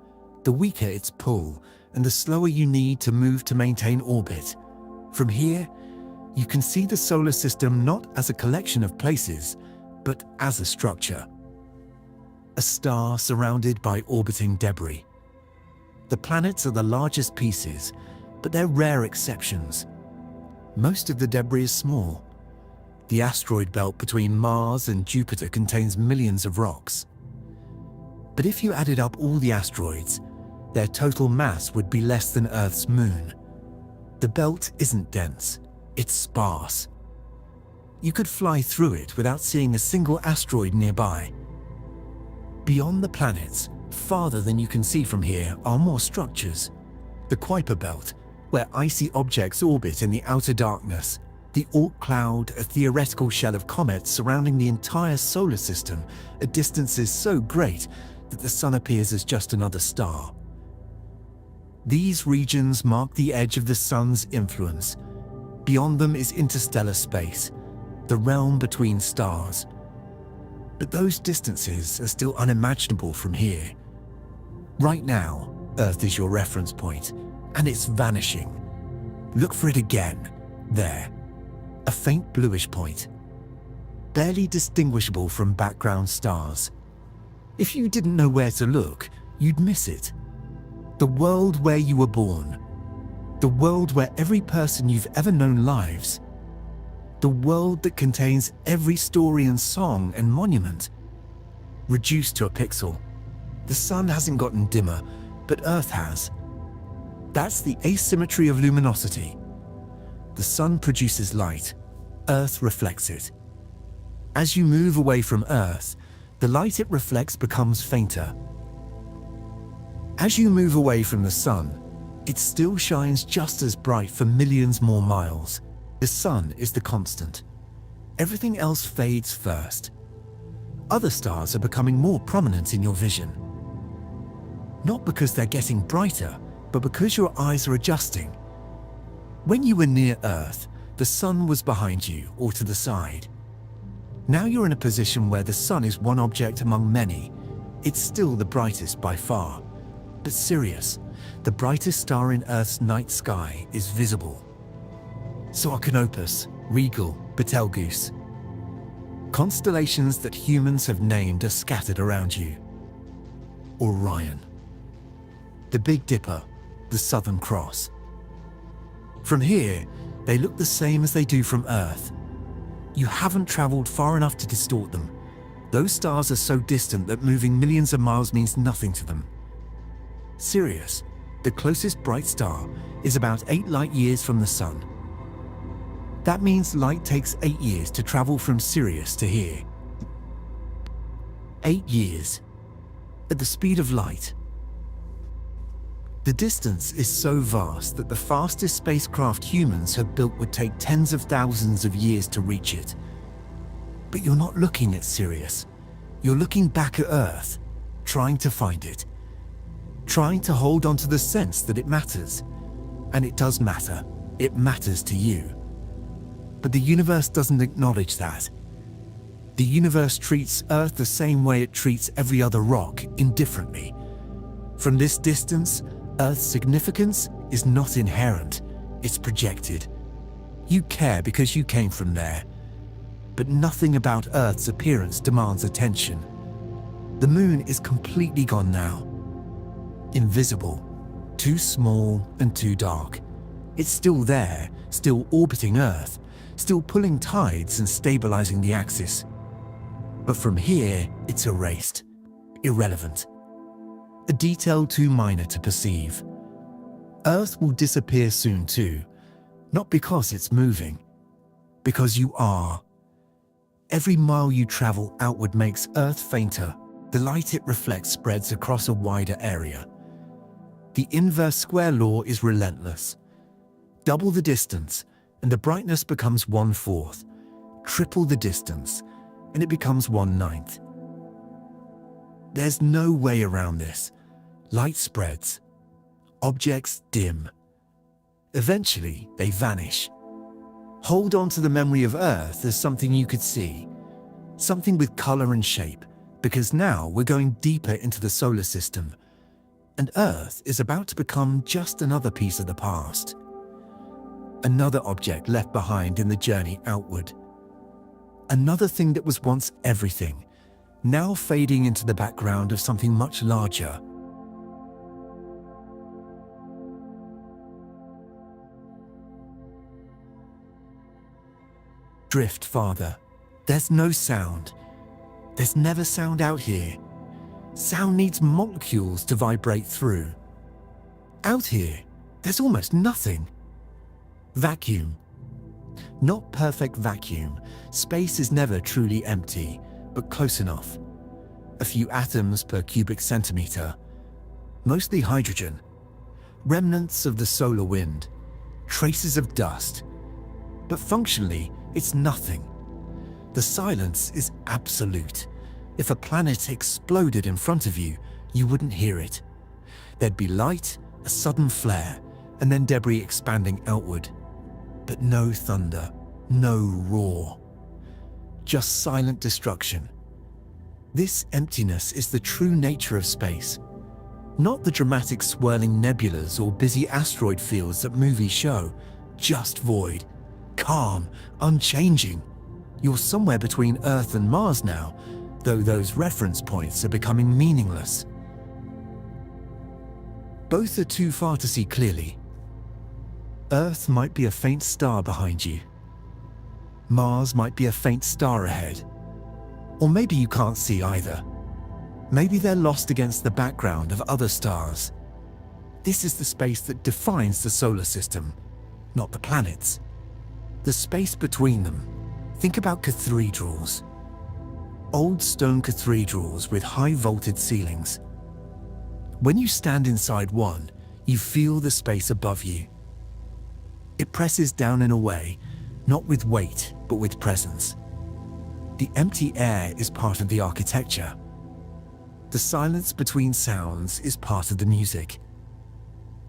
the weaker its pull and the slower you need to move to maintain orbit. From here, you can see the solar system not as a collection of places, but as a structure. A star surrounded by orbiting debris. The planets are the largest pieces, but they're rare exceptions. Most of the debris is small. The asteroid belt between Mars and Jupiter contains millions of rocks. But if you added up all the asteroids, their total mass would be less than Earth's moon. The belt isn't dense, it's sparse. You could fly through it without seeing a single asteroid nearby. Beyond the planets, farther than you can see from here, are more structures. The Kuiper Belt, where icy objects orbit in the outer darkness. The Oort cloud, a theoretical shell of comets surrounding the entire solar system at distances so great that the sun appears as just another star. These regions mark the edge of the sun's influence. Beyond them is interstellar space, the realm between stars. But those distances are still unimaginable from here. Right now, Earth is your reference point, and it's vanishing. Look for it again, there. A faint bluish point, barely distinguishable from background stars. If you didn't know where to look, you'd miss it. The world where you were born. The world where every person you've ever known lives. The world that contains every story and song and monument. Reduced to a pixel. The sun hasn't gotten dimmer, but Earth has. That's the asymmetry of luminosity. The sun produces light, Earth reflects it. As you move away from Earth, the light it reflects becomes fainter. As you move away from the sun, it still shines just as bright for millions more miles. The sun is the constant. Everything else fades first. Other stars are becoming more prominent in your vision. Not because they're getting brighter, but because your eyes are adjusting. When you were near Earth, the sun was behind you or to the side. Now you're in a position where the sun is one object among many, It's still the brightest by far. But Sirius, the brightest star in Earth's night sky, is visible. So are Canopus, Rigel, Betelgeuse. Constellations that humans have named are scattered around you. Orion, the Big Dipper, the Southern Cross. From here, they look the same as they do from Earth. You haven't traveled far enough to distort them. Those stars are so distant that moving millions of miles means nothing to them. Sirius, the closest bright star, is about 8 light years from the Sun. That means light takes 8 years to travel from Sirius to here. 8 years, at the speed of light. The distance is so vast that the fastest spacecraft humans have built would take tens of thousands of years to reach it. But you're not looking at Sirius. You're looking back at Earth, trying to find it. Trying to hold on to the sense that it matters. And it does matter. It matters to you. But the universe doesn't acknowledge that. The universe treats Earth the same way it treats every other rock, indifferently. From this distance, Earth's significance is not inherent, it's projected. You care because you came from there. But nothing about Earth's appearance demands attention. The moon is completely gone now. Invisible, too small and too dark. It's still there, still orbiting Earth, still pulling tides and stabilizing the axis. But from here, it's erased, irrelevant. A detail too minor to perceive. Earth will disappear soon too, not because it's moving, because you are. Every mile you travel outward makes Earth fainter. The light it reflects spreads across a wider area. The inverse square law is relentless. Double the distance, and the brightness becomes 1/4. Triple the distance, and it becomes 1/9. There's no way around this. Light spreads. Objects dim. Eventually, they vanish. Hold on to the memory of Earth as something you could see. Something with color and shape, because now we're going deeper into the solar system. And Earth is about to become just another piece of the past. Another object left behind in the journey outward. Another thing that was once everything, now fading into the background of something much larger. Drift farther. There's no sound. There's never sound out here. Sound needs molecules to vibrate through. Out here, there's almost nothing. Vacuum. Not perfect vacuum. Space is never truly empty, but close enough. A few atoms per cubic centimeter. Mostly hydrogen. Remnants of the solar wind. Traces of dust. But functionally, it's nothing. The silence is absolute. If a planet exploded in front of you, you wouldn't hear it. There'd be light, a sudden flare, and then debris expanding outward. But no thunder, no roar. Just silent destruction. This emptiness is the true nature of space. Not the dramatic swirling nebulas or busy asteroid fields that movies show. Just void. Calm, unchanging. You're somewhere between Earth and Mars now, though those reference points are becoming meaningless. Both are too far to see clearly. Earth might be a faint star behind you. Mars might be a faint star ahead. Or maybe you can't see either. Maybe they're lost against the background of other stars. This is the space that defines the solar system, not the planets. The space between them. Think about cathedrals. Old stone cathedrals with high vaulted ceilings. When you stand inside one, you feel the space above you. It presses down in a way, not with weight, but with presence. The empty air is part of the architecture. The silence between sounds is part of the music.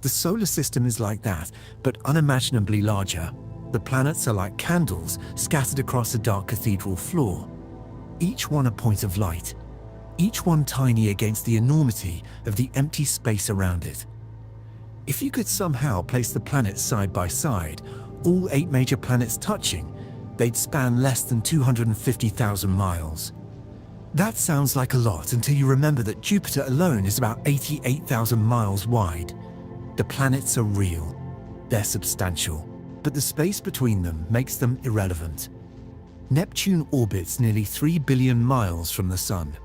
The solar system is like that, but unimaginably larger. The planets are like candles scattered across a dark cathedral floor. Each one a point of light. each one tiny against the enormity of the empty space around it. If you could somehow place the planets side by side, all 8 major planets touching, they'd span less than 250,000 miles. That sounds like a lot until you remember that Jupiter alone is about 88,000 miles wide. The planets are real. They're substantial, but the space between them makes them irrelevant. Neptune orbits nearly 3 billion miles from the Sun.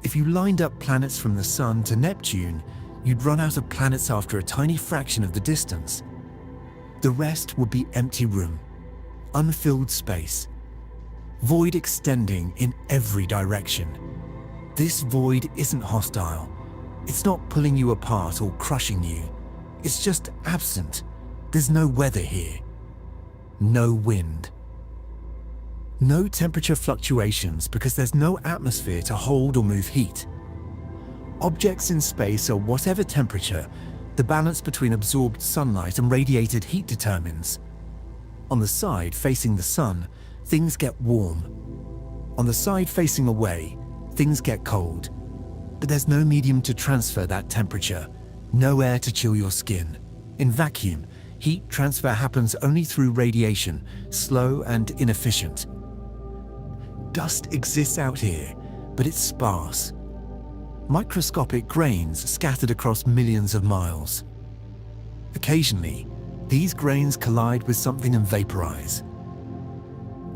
If you lined up planets from the Sun to Neptune, you'd run out of planets after a tiny fraction of the distance. The rest would be empty room, unfilled space, void extending in every direction. This void isn't hostile. It's not pulling you apart or crushing you. It's just absent. There's no weather here. No wind. No temperature fluctuations because there's no atmosphere to hold or move heat. Objects in space are whatever temperature the balance between absorbed sunlight and radiated heat determines. On the side facing the Sun, things get warm. On the side facing away, things get cold. But there's no medium to transfer that temperature, no air to chill your skin. In vacuum, heat transfer happens only through radiation, slow and inefficient. Dust exists out here, but it's sparse. Microscopic grains scattered across millions of miles. Occasionally, these grains collide with something and vaporize.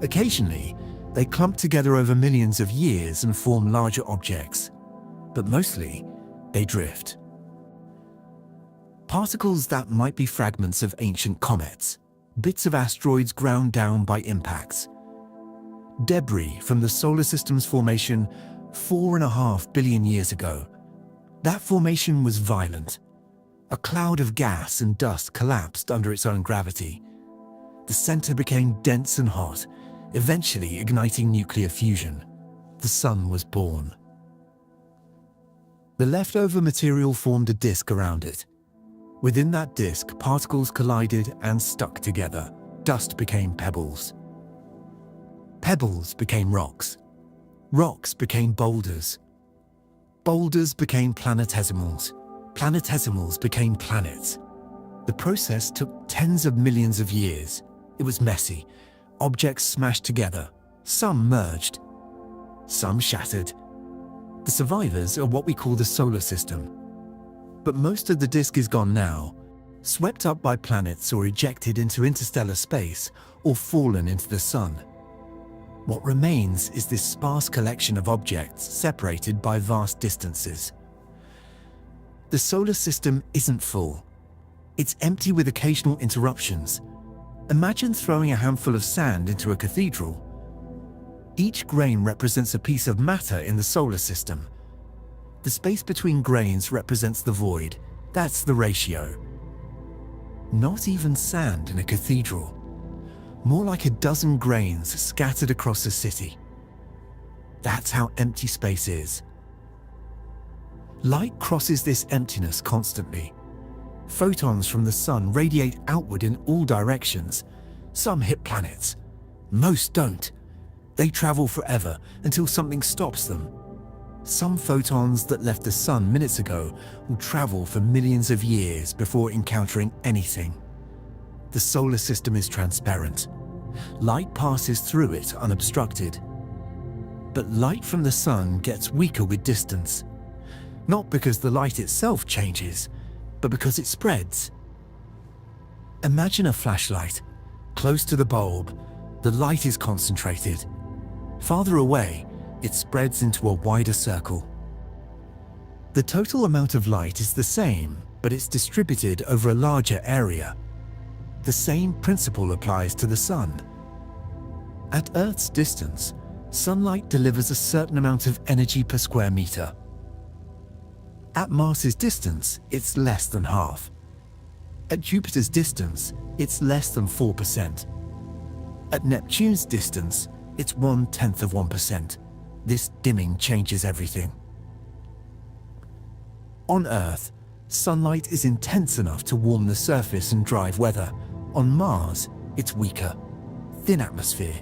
Occasionally, they clump together over millions of years and form larger objects, but mostly they drift. Particles that might be fragments of ancient comets, bits of asteroids ground down by impacts. Debris from the solar system's formation 4.5 billion years ago. That formation was violent. A cloud of gas and dust collapsed under its own gravity. The center became dense and hot, eventually igniting nuclear fusion. The Sun was born. The leftover material formed a disk around it. Within that disk, particles collided and stuck together. Dust became pebbles. Pebbles became rocks. Rocks became boulders. Boulders became planetesimals. Planetesimals became planets. The process took tens of millions of years. It was messy. Objects smashed together. Some merged. Some shattered. The survivors are what we call the solar system. But most of the disk is gone now, swept up by planets or ejected into interstellar space or fallen into the Sun. What remains is this sparse collection of objects separated by vast distances. The solar system isn't full. It's empty with occasional interruptions. Imagine throwing a handful of sand into a cathedral. Each grain represents a piece of matter in the solar system. The space between grains represents the void. That's the ratio. Not even sand in a cathedral. More like a dozen grains scattered across a city. That's how empty space is. Light crosses this emptiness constantly. Photons from the Sun radiate outward in all directions. Some hit planets. Most don't. They travel forever until something stops them. Some photons that left the Sun minutes ago will travel for millions of years before encountering anything. The solar system is transparent. Light passes through it unobstructed. But light from the Sun gets weaker with distance. Not because the light itself changes, but because it spreads. Imagine a flashlight. Close to the bulb, the light is concentrated. Farther away, it spreads into a wider circle. The total amount of light is the same, but it's distributed over a larger area. The same principle applies to the Sun. At Earth's distance, sunlight delivers a certain amount of energy per square meter. At Mars's distance, it's less than half. At Jupiter's distance, it's less than 4%. At Neptune's distance, it's 1/10 of 1%. This dimming changes everything. On Earth, sunlight is intense enough to warm the surface and drive weather. On Mars, it's weaker. Thin atmosphere.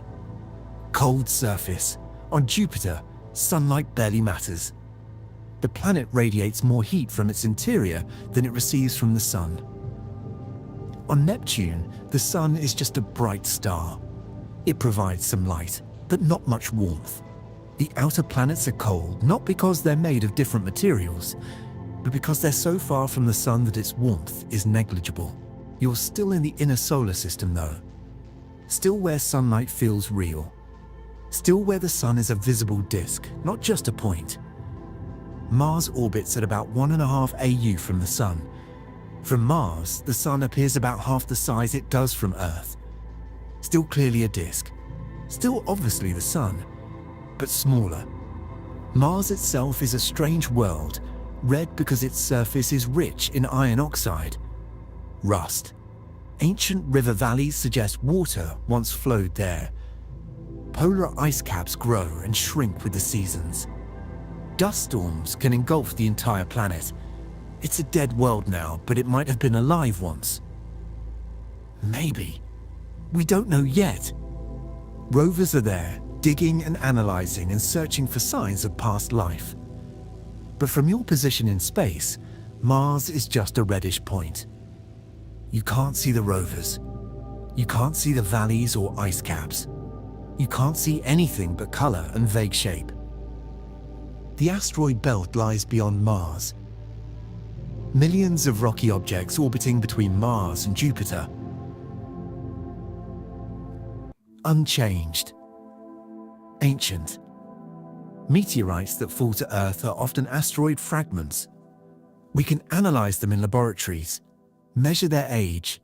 Cold surface. On Jupiter, sunlight barely matters. The planet radiates more heat from its interior than it receives from the sun. On Neptune, the sun is just a bright star. It provides some light, but not much warmth. The outer planets are cold, not because they're made of different materials, but because they're so far from the sun that its warmth is negligible. You're still in the inner solar system though. Still where sunlight feels real. Still where the sun is a visible disk, not just a point. Mars orbits at about 1.5 AU from the sun. From Mars, the sun appears about half the size it does from Earth. Still clearly a disk. Still obviously the sun, but smaller. Mars itself is a strange world, red because its surface is rich in iron oxide. Rust. Ancient river valleys suggest water once flowed there. Polar ice caps grow and shrink with the seasons. Dust storms can engulf the entire planet. It's a dead world now, but it might have been alive once. Maybe. We don't know yet. Rovers are there, digging and analyzing and searching for signs of past life. But from your position in space, Mars is just a reddish point. You can't see the rovers. You can't see the valleys or ice caps. You can't see anything but color and vague shape. The asteroid belt lies beyond Mars. Millions of rocky objects orbiting between Mars and Jupiter. Unchanged. Ancient. Meteorites that fall to Earth are often asteroid fragments. We can analyze them in laboratories, measure their age,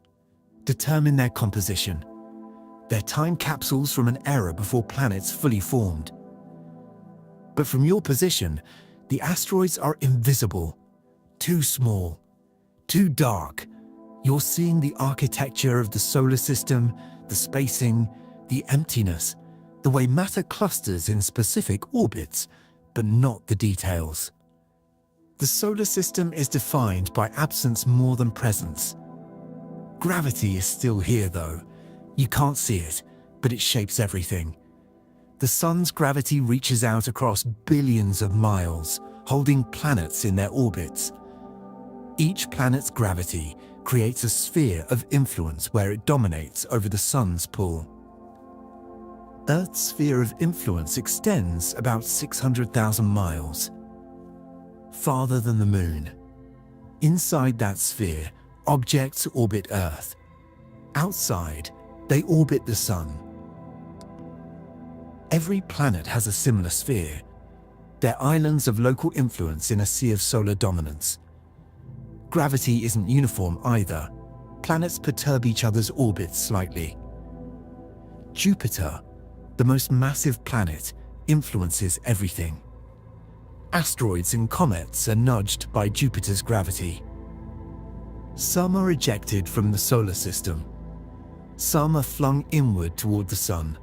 determine their composition. They're time capsules from an era before planets fully formed. But from your position, the asteroids are invisible, too small, too dark. You're seeing the architecture of the solar system, the spacing, the emptiness, the way matter clusters in specific orbits, but not the details. The solar system is defined by absence more than presence. Gravity is still here though. You can't see it, but it shapes everything. The sun's gravity reaches out across billions of miles, holding planets in their orbits. Each planet's gravity creates a sphere of influence where it dominates over the sun's pull. Earth's sphere of influence extends about 600,000 miles, farther than the moon. Inside that sphere, objects orbit Earth. Outside, they orbit the sun. Every planet has a similar sphere. They're islands of local influence in a sea of solar dominance. Gravity isn't uniform either. Planets perturb each other's orbits slightly. Jupiter, the most massive planet, influences everything. Asteroids and comets are nudged by Jupiter's gravity. Some are ejected from the solar system. Some are flung inward toward the sun.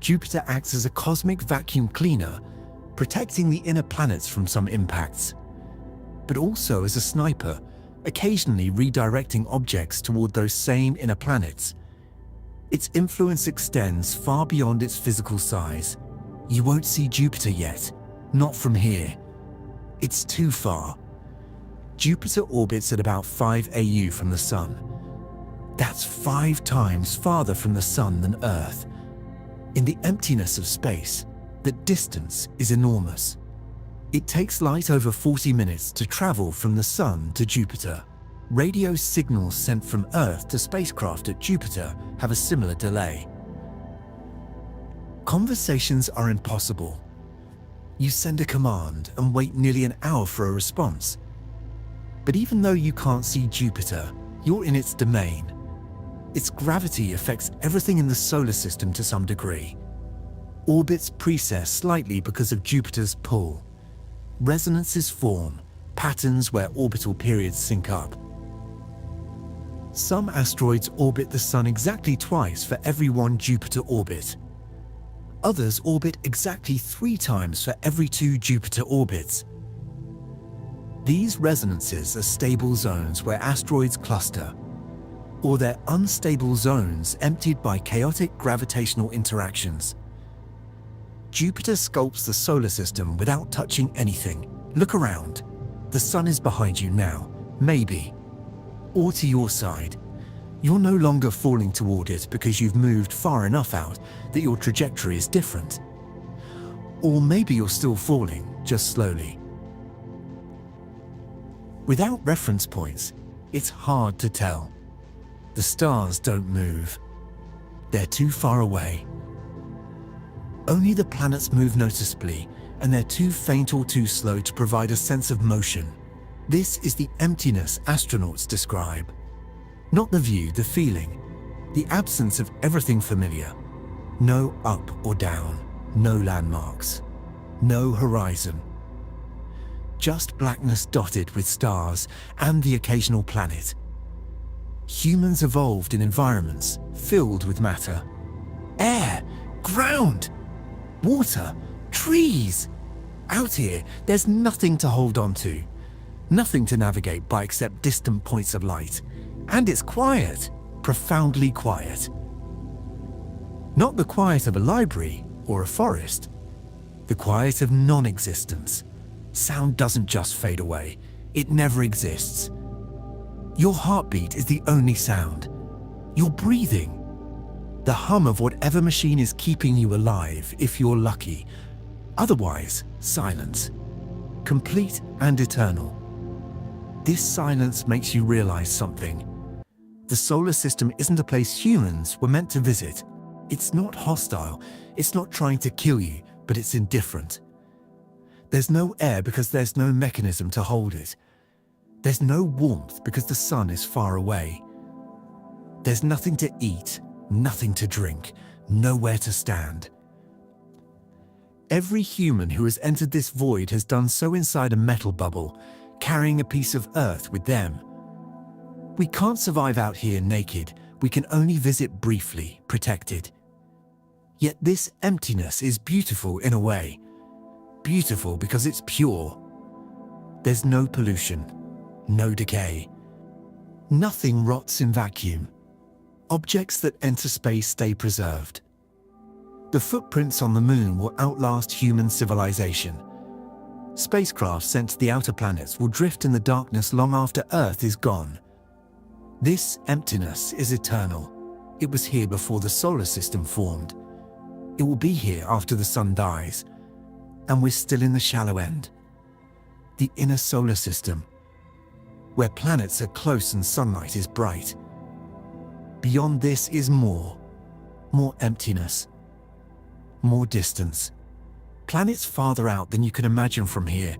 Jupiter acts as a cosmic vacuum cleaner, protecting the inner planets from some impacts, but also as a sniper, occasionally redirecting objects toward those same inner planets. Its influence extends far beyond its physical size. You won't see Jupiter yet, not from here. It's too far. Jupiter orbits at about 5 AU from the Sun. That's 5 times farther from the Sun than Earth. In the emptiness of space, the distance is enormous. It takes light over 40 minutes to travel from the Sun to Jupiter. Radio signals sent from Earth to spacecraft at Jupiter have a similar delay. Conversations are impossible. You send a command and wait nearly an hour for a response. But even though you can't see Jupiter, you're in its domain. Its gravity affects everything in the solar system to some degree. Orbits precess slightly because of Jupiter's pull. Resonances form, patterns where orbital periods sync up. Some asteroids orbit the Sun exactly twice for every one Jupiter orbit. Others orbit exactly 3 times for every 2 Jupiter orbits. These resonances are stable zones where asteroids cluster, or they're unstable zones emptied by chaotic gravitational interactions. Jupiter sculpts the solar system without touching anything. Look around. The sun is behind you now, maybe. Or to your side. You're no longer falling toward it because you've moved far enough out that your trajectory is different. Or maybe you're still falling, just slowly. Without reference points, it's hard to tell. The stars don't move. They're too far away. Only the planets move noticeably, and they're too faint or too slow to provide a sense of motion. This is the emptiness astronauts describe. Not the view, the feeling. The absence of everything familiar. No up or down. No landmarks. No horizon. Just blackness dotted with stars and the occasional planet. Humans evolved in environments filled with matter. Air, ground, water, trees. Out here, there's nothing to hold on to. Nothing to navigate by except distant points of light. And it's quiet, profoundly quiet. Not the quiet of a library or a forest. The quiet of non-existence. Sound doesn't just fade away. It never exists. Your heartbeat is the only sound. You're breathing. The hum of whatever machine is keeping you alive, if you're lucky. Otherwise, silence. Complete and eternal. This silence makes you realize something. The solar system isn't a place humans were meant to visit. It's not hostile. It's not trying to kill you, but it's indifferent. There's no air because there's no mechanism to hold it. There's no warmth because the sun is far away. There's nothing to eat, nothing to drink, nowhere to stand. Every human who has entered this void has done so inside a metal bubble, carrying a piece of Earth with them. We can't survive out here naked. We can only visit briefly, protected. Yet this emptiness is beautiful in a way. Beautiful because it's pure. There's no pollution, no decay. Nothing rots in vacuum. Objects that enter space stay preserved. The footprints on the moon will outlast human civilization. Spacecraft sent to the outer planets will drift in the darkness long after Earth is gone. This emptiness is eternal. It was here before the solar system formed. It will be here after the sun dies. And we're still in the shallow end. The inner solar system, where planets are close and sunlight is bright. Beyond this is more emptiness, more distance. Planets farther out than you can imagine from here,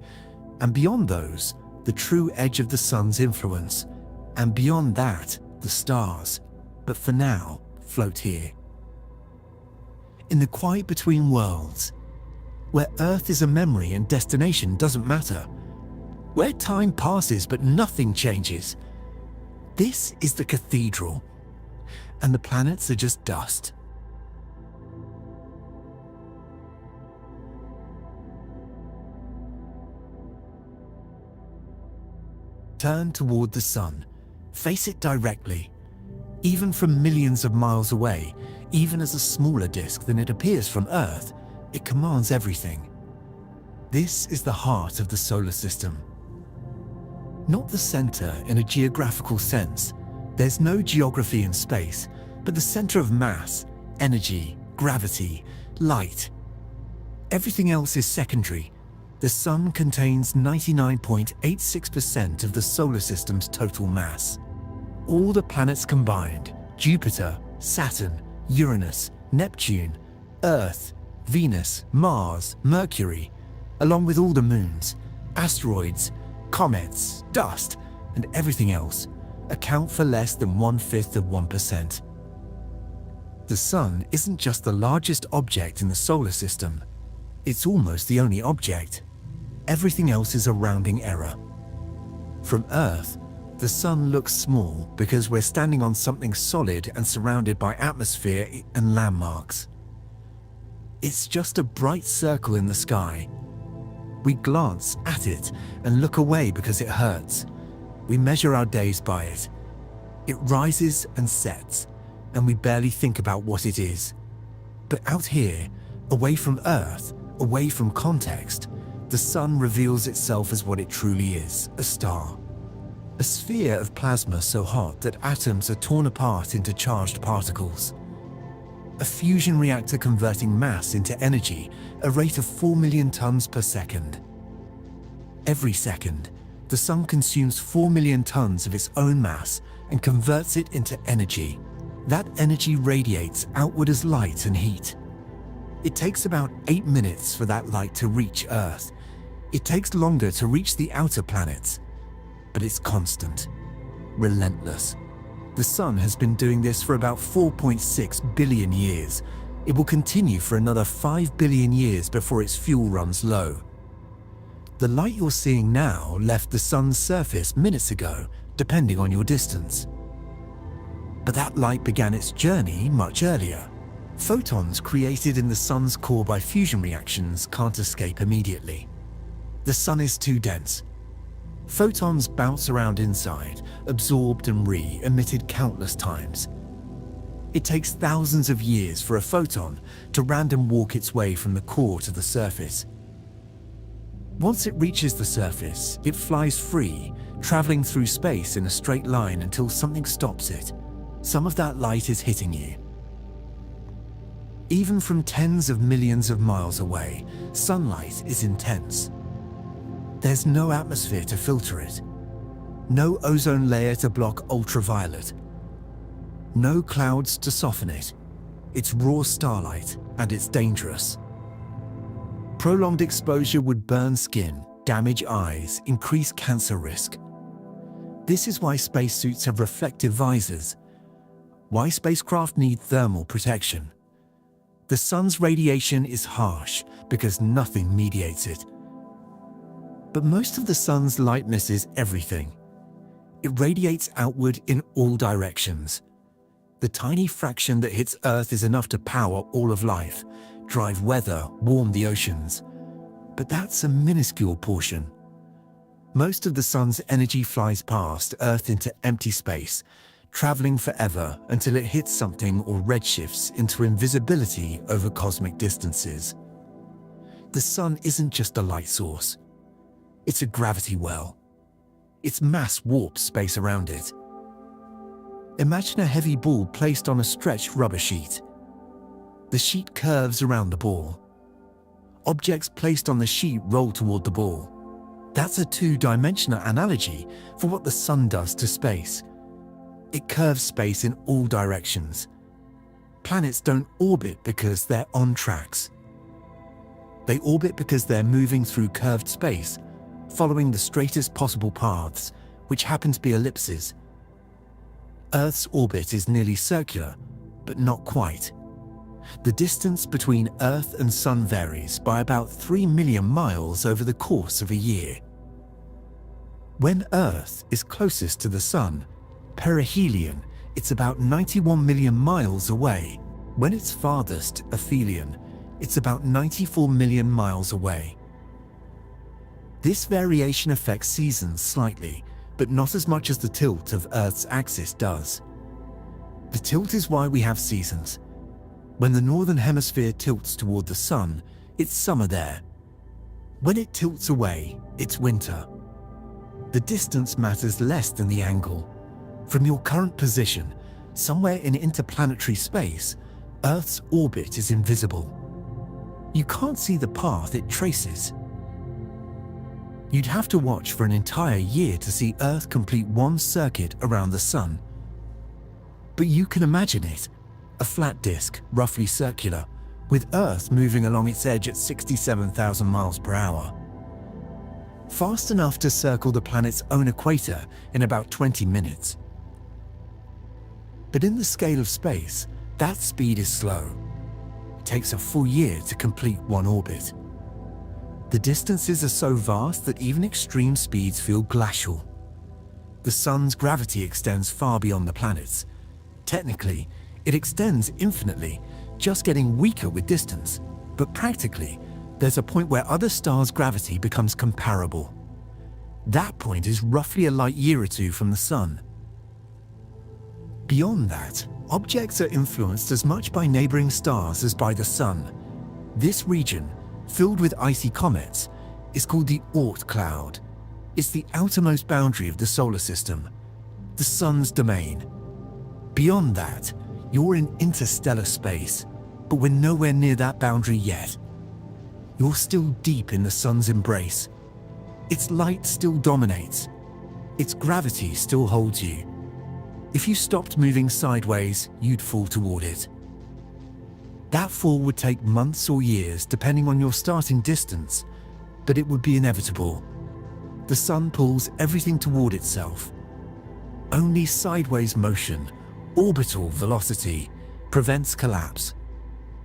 and beyond those, the true edge of the sun's influence, and beyond that, the stars, but for now, float here. In the quiet between worlds, where Earth is a memory and destination doesn't matter, where time passes but nothing changes. This is the cathedral, and the planets are just dust. Turn toward the sun. Face it directly. Even from millions of miles away, even as a smaller disk than it appears from Earth, it commands everything. This is the heart of the solar system. Not the center in a geographical sense. There's no geography in space, but the center of mass, energy, gravity, light. Everything else is secondary. The sun contains 99.86% of the solar system's total mass. All the planets combined, Jupiter, Saturn, Uranus, Neptune, Earth, Venus, Mars, Mercury, along with all the moons, asteroids, comets, dust, and everything else, account for less than 1/5 of 1%. The sun isn't just the largest object in the solar system. It's almost the only object. Everything else is a rounding error. From Earth, the sun looks small because we're standing on something solid and surrounded by atmosphere and landmarks. It's just a bright circle in the sky. We glance at it and look away because it hurts. We measure our days by it. It rises and sets, and we barely think about what it is. But out here, Away from Earth, away from context, the sun reveals itself as what it truly is, a star. A sphere of plasma so hot that atoms are torn apart into charged particles. A fusion reactor converting mass into energy, a rate of 4 million tons per second. Every second, the sun consumes 4 million tons of its own mass and converts it into energy. That energy radiates outward as light and heat. It takes about 8 minutes for that light to reach Earth. It takes longer to reach the outer planets, but it's constant, relentless. The sun has been doing this for about 4.6 billion years. It will continue for another 5 billion years before its fuel runs low. The light you're seeing now left the sun's surface minutes ago, depending on your distance. But that light began its journey much earlier. Photons created in the sun's core by fusion reactions can't escape immediately. The sun is too dense. Photons bounce around inside, absorbed and re-emitted countless times. It takes thousands of years for a photon to random walk its way from the core to the surface. Once it reaches the surface, it flies free, traveling through space in a straight line until something stops it. Some of that light is hitting you. Even from tens of millions of miles away, sunlight is intense. There's no atmosphere to filter it, no ozone layer to block ultraviolet, no clouds to soften it. It's raw starlight, and it's dangerous. Prolonged exposure would burn skin, damage eyes, increase cancer risk. This is why spacesuits have reflective visors, why spacecraft need thermal protection. The sun's radiation is harsh because nothing mediates it. But most of the sun's light misses everything. It radiates outward in all directions. The tiny fraction that hits Earth is enough to power all of life, drive weather, warm the oceans. But that's a minuscule portion. Most of the sun's energy flies past Earth into empty space, traveling forever until it hits something or redshifts into invisibility over cosmic distances. The sun isn't just a light source. It's a gravity well. Its mass warps space around it. Imagine a heavy ball placed on a stretched rubber sheet. The sheet curves around the ball. Objects placed on the sheet roll toward the ball. That's a two-dimensional analogy for what the sun does to space. It curves space in all directions. Planets don't orbit because they're on tracks. They orbit because they're moving through curved space, following the straightest possible paths, which happen to be ellipses. Earth's orbit is nearly circular, but not quite. The distance between Earth and Sun varies by about 3 million miles over the course of a year. When Earth is closest to the Sun, perihelion, it's about 91 million miles away. When it's farthest, aphelion, it's about 94 million miles away. This variation affects seasons slightly, but not as much as the tilt of Earth's axis does. The tilt is why we have seasons. When the northern hemisphere tilts toward the sun, it's summer there. When it tilts away, it's winter. The distance matters less than the angle. From your current position, somewhere in interplanetary space, Earth's orbit is invisible. You can't see the path it traces. You'd have to watch for an entire year to see Earth complete one circuit around the sun. But you can imagine it, a flat disk, roughly circular, with Earth moving along its edge at 67,000 miles per hour. Fast enough to circle the planet's own equator in about 20 minutes. But in the scale of space, that speed is slow. It takes a full year to complete one orbit. The distances are so vast that even extreme speeds feel glacial. The sun's gravity extends far beyond the planets. Technically, it extends infinitely, just getting weaker with distance. But practically, there's a point where other stars' gravity becomes comparable. That point is roughly a light year or two from the sun. Beyond that, objects are influenced as much by neighboring stars as by the sun. This region, filled with icy comets, is called the Oort cloud. It's the outermost boundary of the solar system, the Sun's domain. Beyond that, you're in interstellar space, but we're nowhere near that boundary yet. You're still deep in the Sun's embrace. Its light still dominates. Its gravity still holds you. If you stopped moving sideways, you'd fall toward it. That fall would take months or years, depending on your starting distance, but it would be inevitable. The Sun pulls everything toward itself. Only sideways motion, orbital velocity, prevents collapse.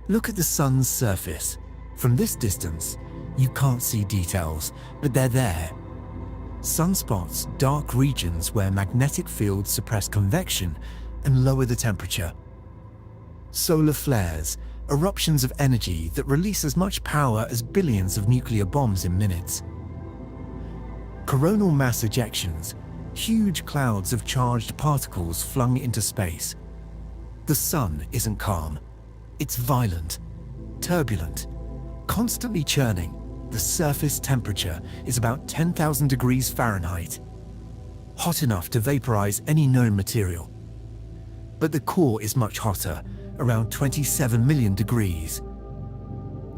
Look at the Sun's surface. From this distance, you can't see details, but they're there. Sunspots, dark regions where magnetic fields suppress convection and lower the temperature. Solar flares, eruptions of energy that release as much power as billions of nuclear bombs in minutes. Coronal mass ejections, huge clouds of charged particles flung into space. The Sun isn't calm. It's violent, turbulent, constantly churning. The surface temperature is about 10,000 degrees Fahrenheit, hot enough to vaporize any known material. But the core is much hotter, around 27 million degrees.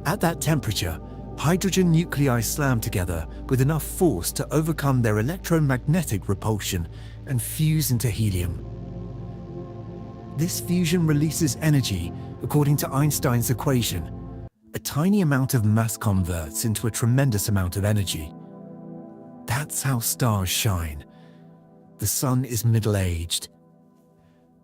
At that temperature, hydrogen nuclei slam together with enough force to overcome their electromagnetic repulsion and fuse into helium. This fusion releases energy according to Einstein's equation. A tiny amount of mass converts into a tremendous amount of energy. That's how stars shine. The Sun is middle-aged.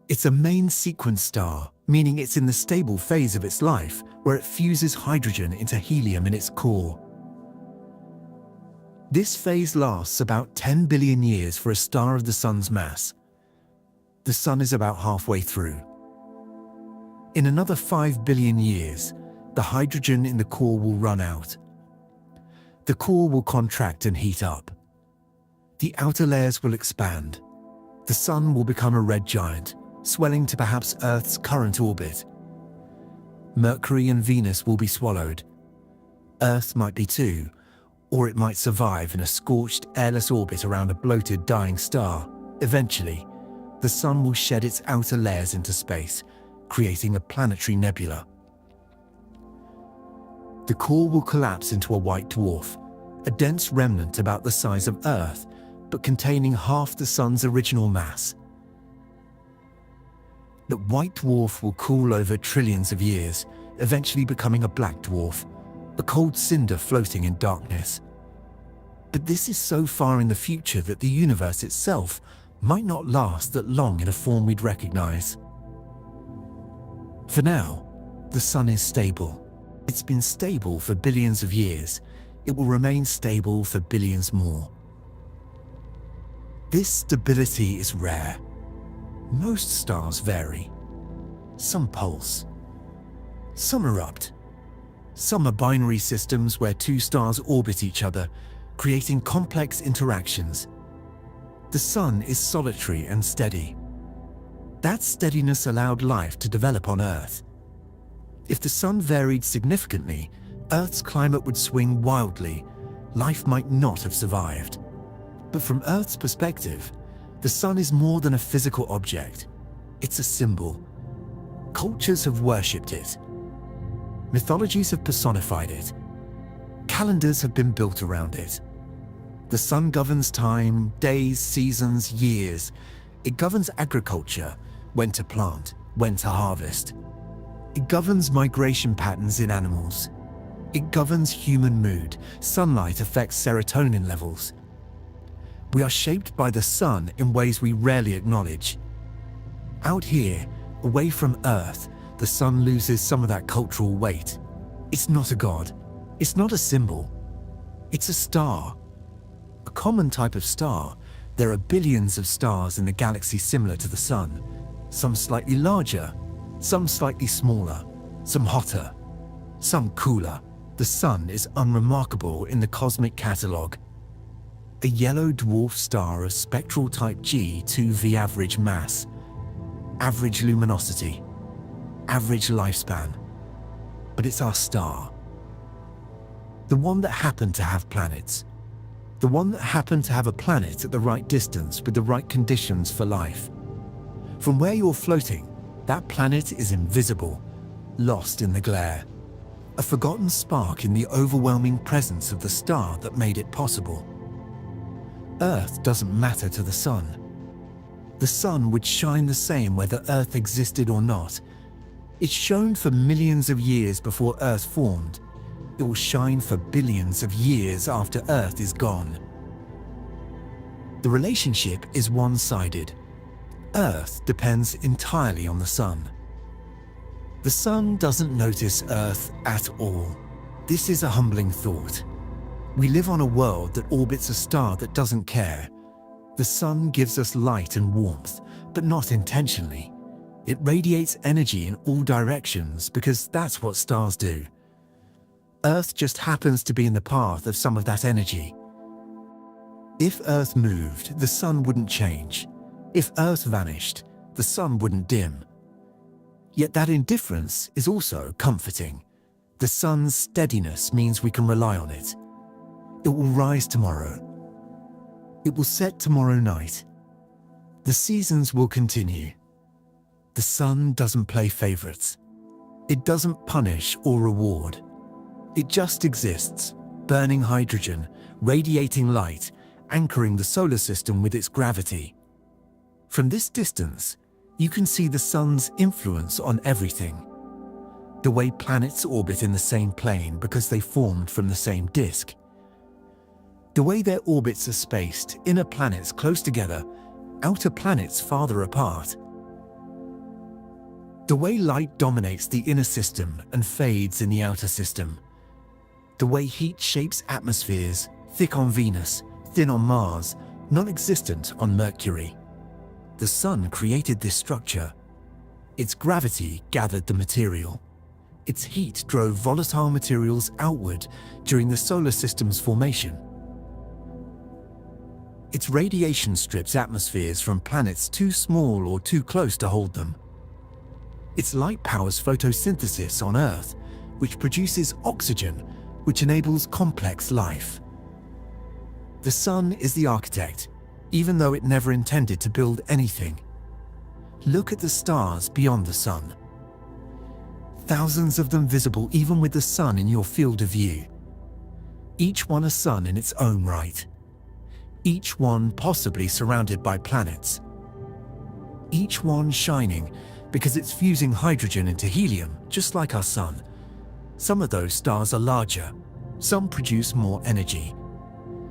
It's a main sequence star, meaning it's in the stable phase of its life, where it fuses hydrogen into helium in its core. This phase lasts about 10 billion years for a star of the Sun's mass. The Sun is about halfway through. In another 5 billion years, the hydrogen in the core will run out. The core will contract and heat up. The outer layers will expand. The Sun will become a red giant, swelling to perhaps Earth's current orbit. Mercury and Venus will be swallowed. Earth might be too, or it might survive in a scorched, airless orbit around a bloated, dying star. Eventually, the Sun will shed its outer layers into space, creating a planetary nebula. The core will collapse into a white dwarf, a dense remnant about the size of Earth, but containing half the Sun's original mass. The white dwarf will cool over trillions of years, eventually becoming a black dwarf, a cold cinder floating in darkness. But this is so far in the future that the universe itself might not last that long in a form we'd recognize. For now, the Sun is stable. It's been stable for billions of years. It will remain stable for billions more. This stability is rare. Most stars vary. Some pulse. Some erupt. Some are binary systems where two stars orbit each other, creating complex interactions. The Sun is solitary and steady. That steadiness allowed life to develop on Earth. If the Sun varied significantly, Earth's climate would swing wildly. Life might not have survived. But from Earth's perspective, the Sun is more than a physical object. It's a symbol. Cultures have worshipped it. Mythologies have personified it. Calendars have been built around it. The Sun governs time, days, seasons, years. It governs agriculture, when to plant, when to harvest. It governs migration patterns in animals. It governs human mood. Sunlight affects serotonin levels. We are shaped by the Sun in ways we rarely acknowledge. Out here, away from Earth, the Sun loses some of that cultural weight. It's not a god. It's not a symbol. It's a star. A common type of star. There are billions of stars in the galaxy similar to the Sun. Some slightly larger, some slightly smaller, some hotter, some cooler. The Sun is unremarkable in the cosmic catalogue. A yellow dwarf star of spectral type G2V, average mass, average luminosity, average lifespan. But it's our star. The one that happened to have planets. The one that happened to have a planet at the right distance with the right conditions for life. From where you're floating, that planet is invisible, lost in the glare. A forgotten spark in the overwhelming presence of the star that made it possible. Earth doesn't matter to the sun. The sun would shine the same whether Earth existed or not. It shone for millions of years before Earth formed. It will shine for billions of years after Earth is gone. The relationship is one-sided. Earth depends entirely on the sun. The sun doesn't notice Earth at all. This is a humbling thought. We live on a world that orbits a star that doesn't care. The sun gives us light and warmth, but not intentionally. It radiates energy in all directions because that's what stars do. Earth just happens to be in the path of some of that energy. If Earth moved, the sun wouldn't change. If Earth vanished, the sun wouldn't dim. Yet that indifference is also comforting. The sun's steadiness means we can rely on it. It will rise tomorrow. It will set tomorrow night. The seasons will continue. The sun doesn't play favorites. It doesn't punish or reward. It just exists, burning hydrogen, radiating light, anchoring the solar system with its gravity. From this distance, you can see the sun's influence on everything. The way planets orbit in the same plane because they formed from the same disk. The way their orbits are spaced, inner planets close together, outer planets farther apart. The way light dominates the inner system and fades in the outer system. The way heat shapes atmospheres, thick on Venus, thin on Mars, non-existent on Mercury. The sun created this structure. Its gravity gathered the material. Its heat drove volatile materials outward during the solar system's formation. Its radiation strips atmospheres from planets too small or too close to hold them. Its light powers photosynthesis on Earth, which produces oxygen, which enables complex life. The sun is the architect, even though it never intended to build anything. Look at the stars beyond the sun. Thousands of them visible even with the sun in your field of view. Each one a sun in its own right. Each one possibly surrounded by planets. Each one shining because it's fusing hydrogen into helium, just like our sun. Some of those stars are larger. Some produce more energy.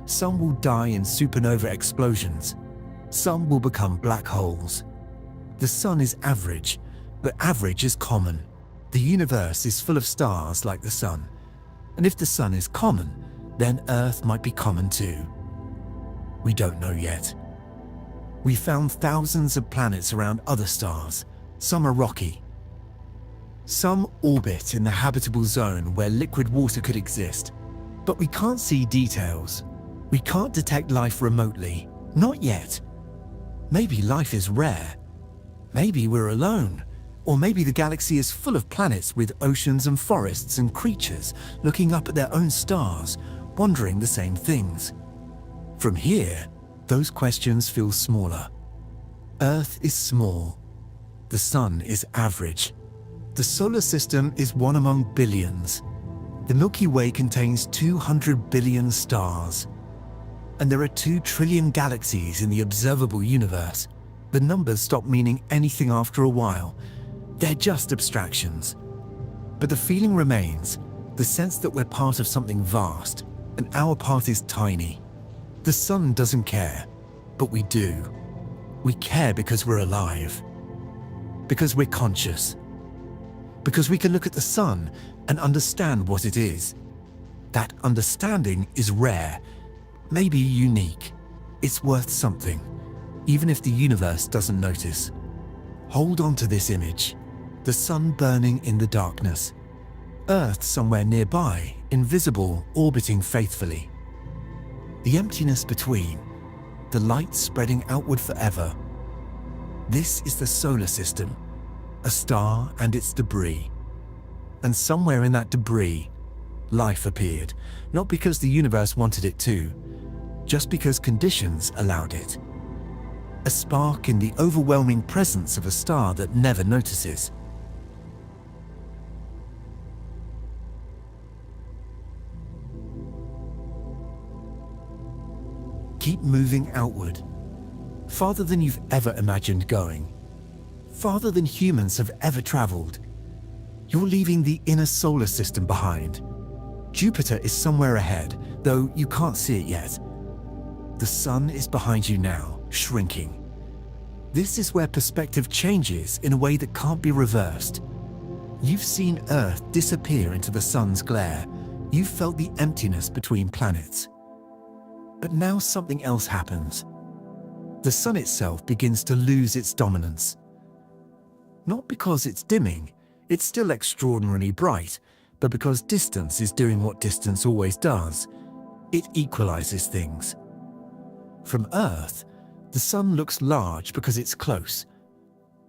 Some will die in supernova explosions. Some will become black holes. The sun is average, but average is common. The universe is full of stars like the sun. And if the sun is common, then Earth might be common too. We don't know yet. We found thousands of planets around other stars. Some are rocky. Some orbit in the habitable zone where liquid water could exist. But we can't see details. We can't detect life remotely. Not yet. Maybe life is rare. Maybe we're alone. Or maybe the galaxy is full of planets with oceans and forests and creatures looking up at their own stars, wondering the same things. From here, those questions feel smaller. Earth is small. The sun is average. The solar system is one among billions. The Milky Way contains 200 billion stars. And there are 2 trillion galaxies in the observable universe. The numbers stop meaning anything after a while. They're just abstractions. But the feeling remains, the sense that we're part of something vast, and our part is tiny. The sun doesn't care, but we do. We care because we're alive. Because we're conscious. Because we can look at the sun and understand what it is. That understanding is rare, maybe unique. It's worth something, even if the universe doesn't notice. Hold on to this image. The sun burning in the darkness. Earth somewhere nearby, invisible, orbiting faithfully. The emptiness between. The light spreading outward forever. This is the solar system. A star and its debris. And somewhere in that debris, Life appeared, not because the universe wanted it to, just because conditions allowed it. A spark in the overwhelming presence of a star that never notices. Keep moving outward, farther than you've ever imagined going, farther than humans have ever traveled. You're leaving the inner solar system behind. Jupiter is somewhere ahead, though you can't see it yet. The sun is behind you now, shrinking. This is where perspective changes in a way that can't be reversed. You've seen Earth disappear into the sun's glare. You've felt the emptiness between planets. But now something else happens. The sun itself begins to lose its dominance. Not because it's dimming, it's still extraordinarily bright, but because distance is doing what distance always does. It equalizes things. From Earth, the sun looks large because it's close.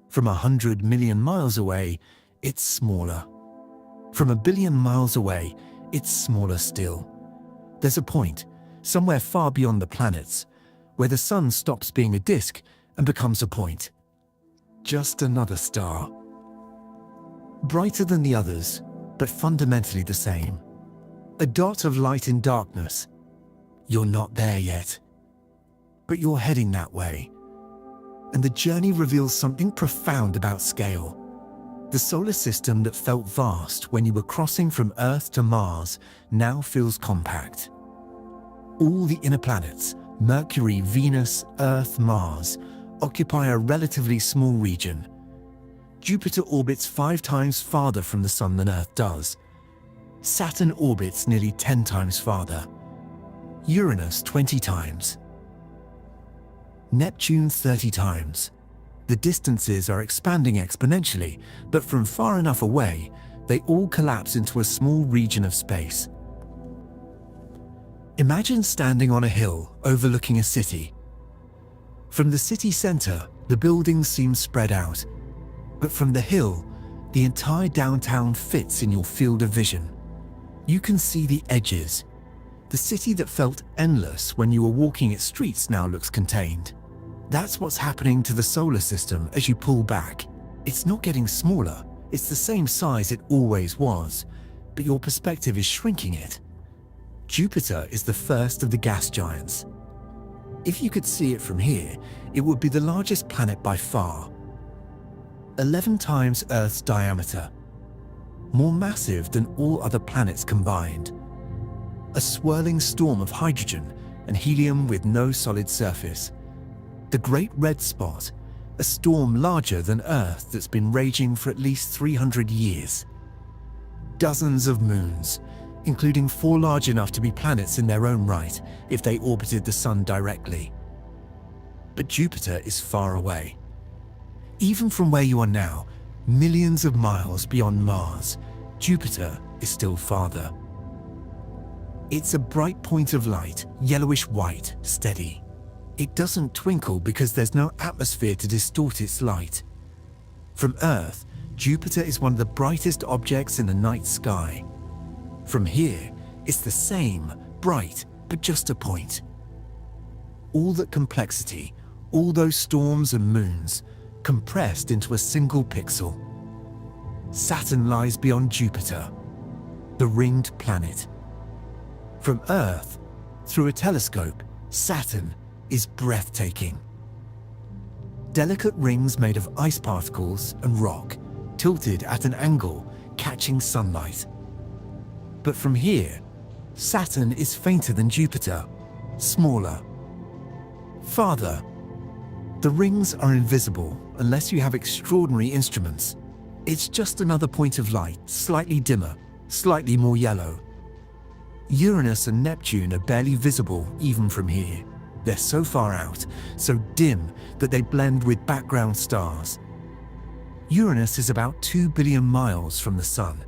From 100 million miles away, it's smaller. From 1 billion miles away, it's smaller still. There's a point, somewhere far beyond the planets, where the sun stops being a disk and becomes a point. Just another star. Brighter than the others, but fundamentally the same. A dot of light in darkness. You're not there yet, but you're heading that way. And the journey reveals something profound about scale. The solar system that felt vast when you were crossing from Earth to Mars now feels compact. All the inner planets, Mercury, Venus, Earth, Mars, occupy a relatively small region. Jupiter orbits 5 times farther from the Sun than Earth does. Saturn orbits nearly 10 times farther. Uranus 20 times. Neptune 30 times. The distances are expanding exponentially, but from far enough away, they all collapse into a small region of space. Imagine standing on a hill overlooking a city. From the city center, the buildings seem spread out, but from the hill, the entire downtown fits in your field of vision. You can see the edges. The city that felt endless when you were walking its streets now looks contained. That's what's happening to the solar system as you pull back. It's not getting smaller, it's the same size it always was, but your perspective is shrinking it. Jupiter is the first of the gas giants. If you could see it from here, it would be the largest planet by far. 11 times Earth's diameter. More massive than all other planets combined. A swirling storm of hydrogen and helium with no solid surface. The Great Red Spot, a storm larger than Earth that's been raging for at least 300 years. Dozens of moons, including 4 large enough to be planets in their own right if they orbited the Sun directly. But Jupiter is far away. Even from where you are now, millions of miles beyond Mars, Jupiter is still farther. It's a bright point of light, yellowish-white, steady. It doesn't twinkle because there's no atmosphere to distort its light. From Earth, Jupiter is one of the brightest objects in the night sky. From here, it's the same, bright, but just a point. All that complexity, all those storms and moons, compressed into a single pixel. Saturn lies beyond Jupiter, the ringed planet. From Earth, through a telescope, Saturn is breathtaking. Delicate rings made of ice particles and rock, tilted at an angle, catching sunlight. But from here, Saturn is fainter than Jupiter, smaller, farther. The rings are invisible unless you have extraordinary instruments. It's just another point of light, slightly dimmer, slightly more yellow. Uranus and Neptune are barely visible even from here. They're so far out, so dim that they blend with background stars. Uranus is about 2 billion miles from the Sun.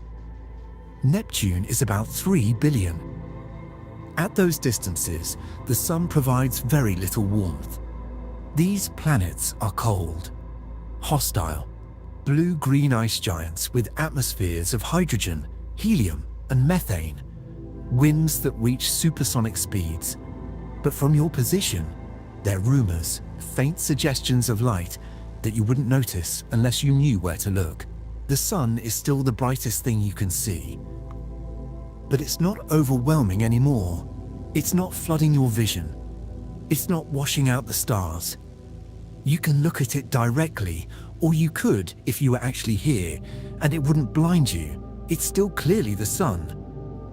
Neptune is about 3 billion. At those distances, the Sun provides very little warmth. These planets are cold, hostile, blue-green ice giants with atmospheres of hydrogen, helium, and methane, winds that reach supersonic speeds. But from your position, they're rumors, faint suggestions of light that you wouldn't notice unless you knew where to look. The sun is still the brightest thing you can see, but it's not overwhelming anymore. It's not flooding your vision. It's not washing out the stars. You can look at it directly, or you could if you were actually here, and it wouldn't blind you. It's still clearly the sun.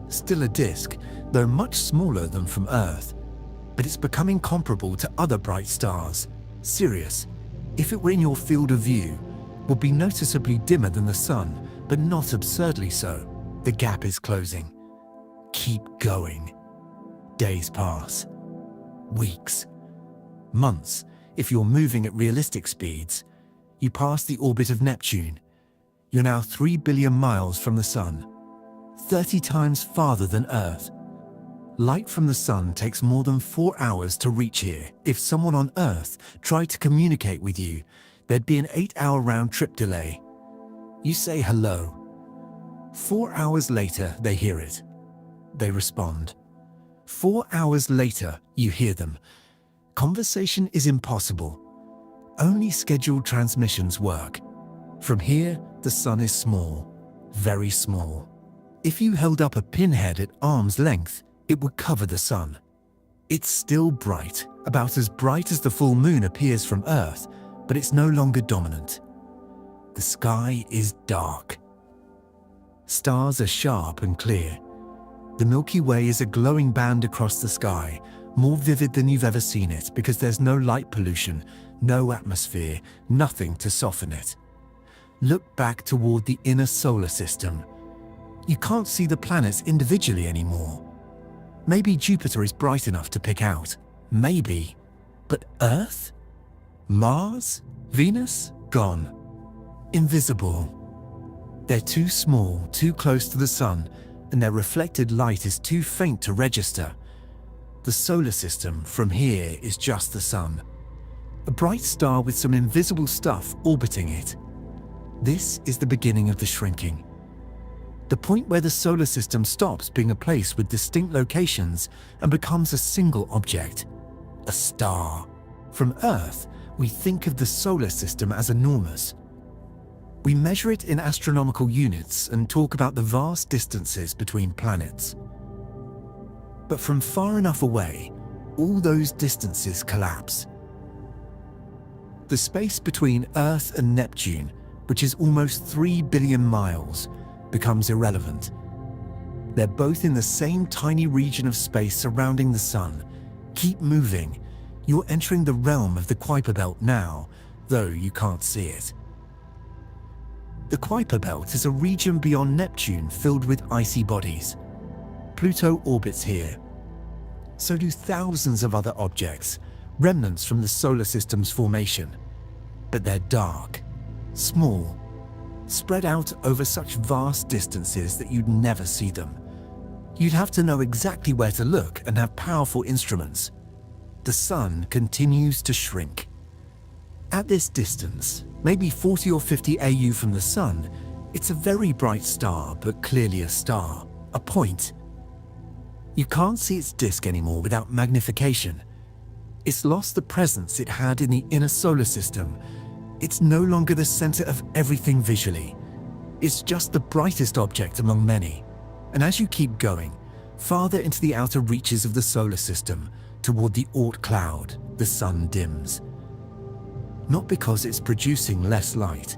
Still a disk, though much smaller than from Earth. But it's becoming comparable to other bright stars. Sirius, if it were in your field of view, would be noticeably dimmer than the sun, but not absurdly so. The gap is closing. Keep going. Days pass. Weeks. Months, if you're moving at realistic speeds. You pass the orbit of Neptune. You're now 3 billion miles from the sun, 30 times farther than Earth. Light from the sun takes more than 4 hours to reach here. If someone on Earth tried to communicate with you, there'd be an 8-hour round-trip delay. You say hello. 4 hours later, they hear it. They respond. 4 hours later, you hear them. Conversation is impossible. Only scheduled transmissions work. From here, the sun is small, very small. If you held up a pinhead at arm's length, it would cover the sun. It's still bright, about as bright as the full moon appears from Earth, but it's no longer dominant. The sky is dark. Stars are sharp and clear. The Milky Way is a glowing band across the sky, more vivid than you've ever seen it because there's no light pollution, no atmosphere, nothing to soften it. Look back toward the inner solar system. You can't see the planets individually anymore. Maybe Jupiter is bright enough to pick out. Maybe. But Earth? Mars? Venus? Gone. Invisible. They're too small, too close to the sun, and their reflected light is too faint to register. The solar system from here is just the sun. A bright star with some invisible stuff orbiting it. This is the beginning of the shrinking. The point where the solar system stops being a place with distinct locations and becomes a single object, a star. From Earth, we think of the solar system as enormous. We measure it in astronomical units and talk about the vast distances between planets. But from far enough away, all those distances collapse. The space between Earth and Neptune, which is almost 3 billion miles, becomes irrelevant. They're both in the same tiny region of space surrounding the sun. Keep moving. You're entering the realm of the Kuiper Belt now, though you can't see it. The Kuiper Belt is a region beyond Neptune filled with icy bodies. Pluto orbits here. So do thousands of other objects, remnants from the solar system's formation. But they're dark, small, spread out over such vast distances that you'd never see them. You'd have to know exactly where to look and have powerful instruments. The sun continues to shrink. At this distance, maybe 40 or 50 AU from the sun, it's a very bright star, but clearly a star, a point. You can't see its disk anymore without magnification. It's lost the presence it had in the inner solar system. It's no longer the center of everything visually. It's just the brightest object among many. And as you keep going, farther into the outer reaches of the solar system, toward the Oort cloud, the sun dims. Not because it's producing less light.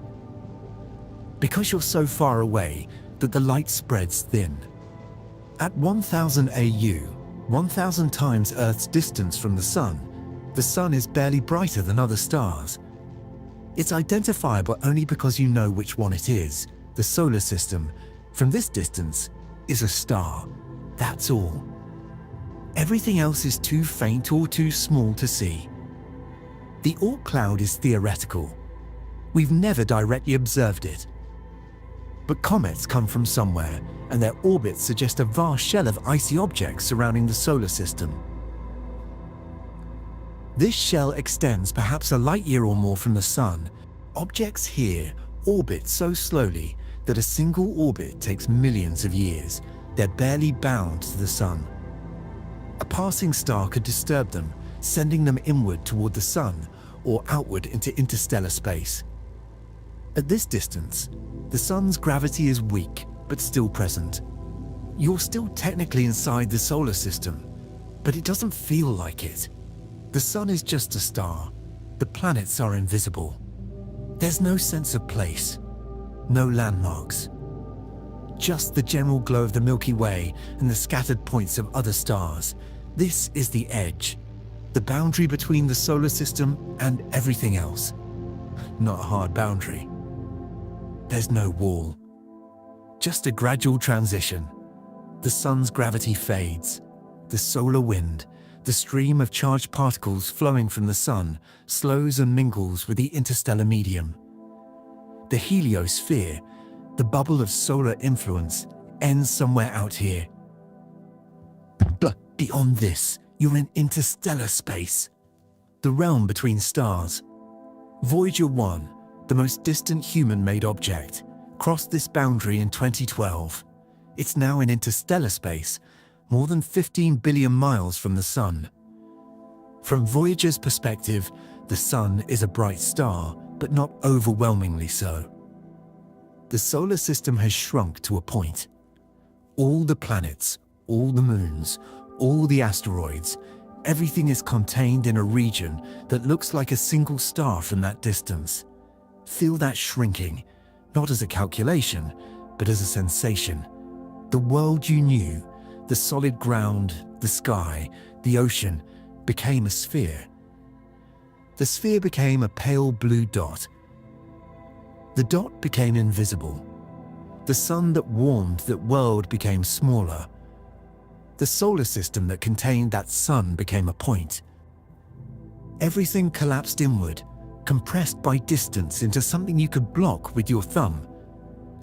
Because you're so far away that the light spreads thin. At 1000 AU, 1000 times Earth's distance from the sun is barely brighter than other stars. It's identifiable only because you know which one it is. The solar system, from this distance, is a star. That's all. Everything else is too faint or too small to see. The Oort cloud is theoretical. We've never directly observed it. But comets come from somewhere, and their orbits suggest a vast shell of icy objects surrounding the solar system. This shell extends perhaps a light year or more from the sun. Objects here orbit so slowly that a single orbit takes millions of years. they're barely bound to the sun. A passing star could disturb them, sending them inward toward the sun or outward into interstellar space. At this distance, the sun's gravity is weak but still present. You're still technically inside the solar system, but it doesn't feel like it. The sun is just a star. The planets are invisible. There's no sense of place, no landmarks. Just the general glow of the Milky Way and the scattered points of other stars. This is the edge, the boundary between the solar system and everything else. Not a hard boundary. There's no wall. Just a gradual transition. The sun's gravity fades. The solar wind, the stream of charged particles flowing from the sun, slows and mingles with the interstellar medium. The heliosphere, the bubble of solar influence, ends somewhere out here. But beyond this, you're in interstellar space, the realm between stars. Voyager 1, the most distant human-made object, crossed this boundary in 2012. It's now in interstellar space, more than 15 billion miles from the sun. From Voyager's perspective, the sun is a bright star, but not overwhelmingly so. The solar system has shrunk to a point. All the planets, all the moons, all the asteroids, everything is contained in a region that looks like a single star from that distance. Feel that shrinking, not as a calculation, but as a sensation. The world you knew, the solid ground, the sky, the ocean, became a sphere. The sphere became a pale blue dot. The dot became invisible. The sun that warmed that world became smaller. The solar system that contained that sun became a point. Everything collapsed inward, compressed by distance into something you could block with your thumb.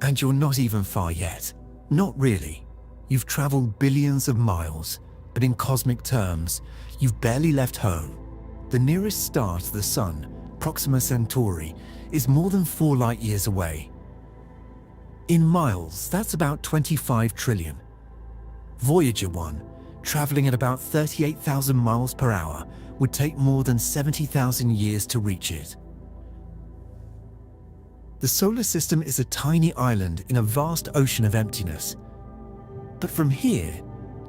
And you're not even far yet. Not really. You've traveled billions of miles, but in cosmic terms, you've barely left home. The nearest star to the sun, Proxima Centauri, is more than 4 light-years away. In miles, that's about 25 trillion. Voyager 1, traveling at about 38,000 miles per hour, would take more than 70,000 years to reach it. The solar system is a tiny island in a vast ocean of emptiness. But from here,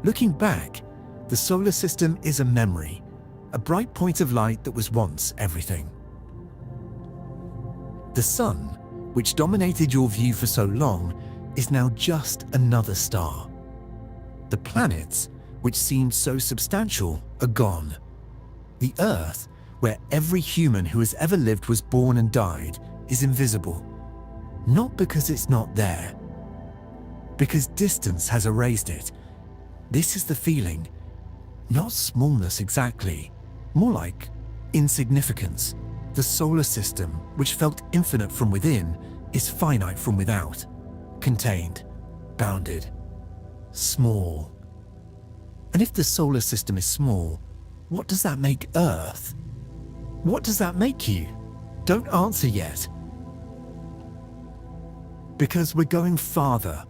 looking back, the solar system is a memory, a bright point of light that was once everything. The sun, which dominated your view for so long, is now just another star. The planets, which seemed so substantial, are gone. The Earth, where every human who has ever lived was born and died, is invisible. Not because it's not there, because distance has erased it. This is the feeling, not smallness exactly, more like insignificance. The solar system, which felt infinite from within, is finite from without, contained, bounded, small. And if the solar system is small, what does that make Earth? What does that make you? Don't answer yet. Because we're going farther.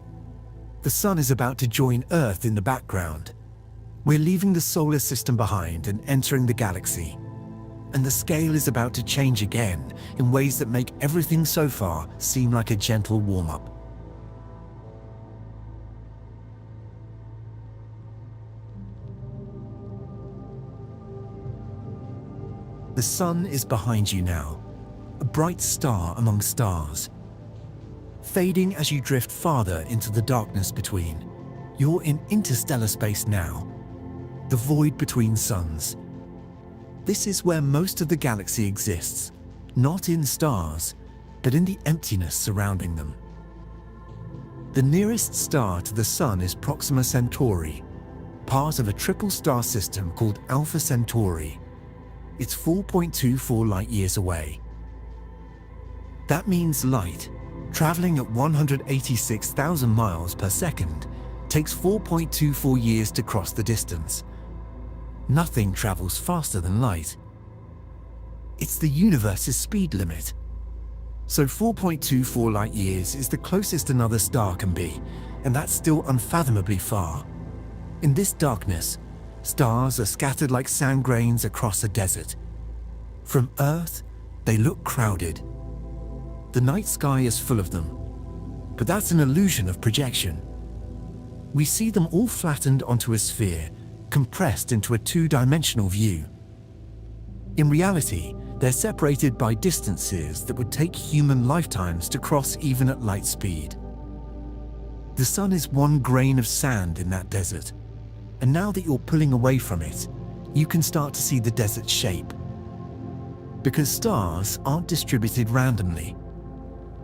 The sun is about to join Earth in the background. We're leaving the solar system behind and entering the galaxy. And the scale is about to change again in ways that make everything so far seem like a gentle warm-up. The sun is behind you now, a bright star among stars. Fading as you drift farther into the darkness between. You're in interstellar space now, the void between suns. This is where most of the galaxy exists, not in stars, but in the emptiness surrounding them. The nearest star to the sun is Proxima Centauri, part of a triple star system called Alpha Centauri. It's 4.24 light-years away. That means light, traveling at 186,000 miles per second, takes 4.24 years to cross the distance. Nothing travels faster than light. It's the universe's speed limit. So 4.24 light years is the closest another star can be, and that's still unfathomably far. In this darkness, stars are scattered like sand grains across a desert. From Earth, they look crowded. The night sky is full of them, but that's an illusion of projection. We see them all flattened onto a sphere, compressed into a two-dimensional view. In reality, they're separated by distances that would take human lifetimes to cross even at light speed. The sun is one grain of sand in that desert, and now that you're pulling away from it, you can start to see the desert's shape. Because stars aren't distributed randomly.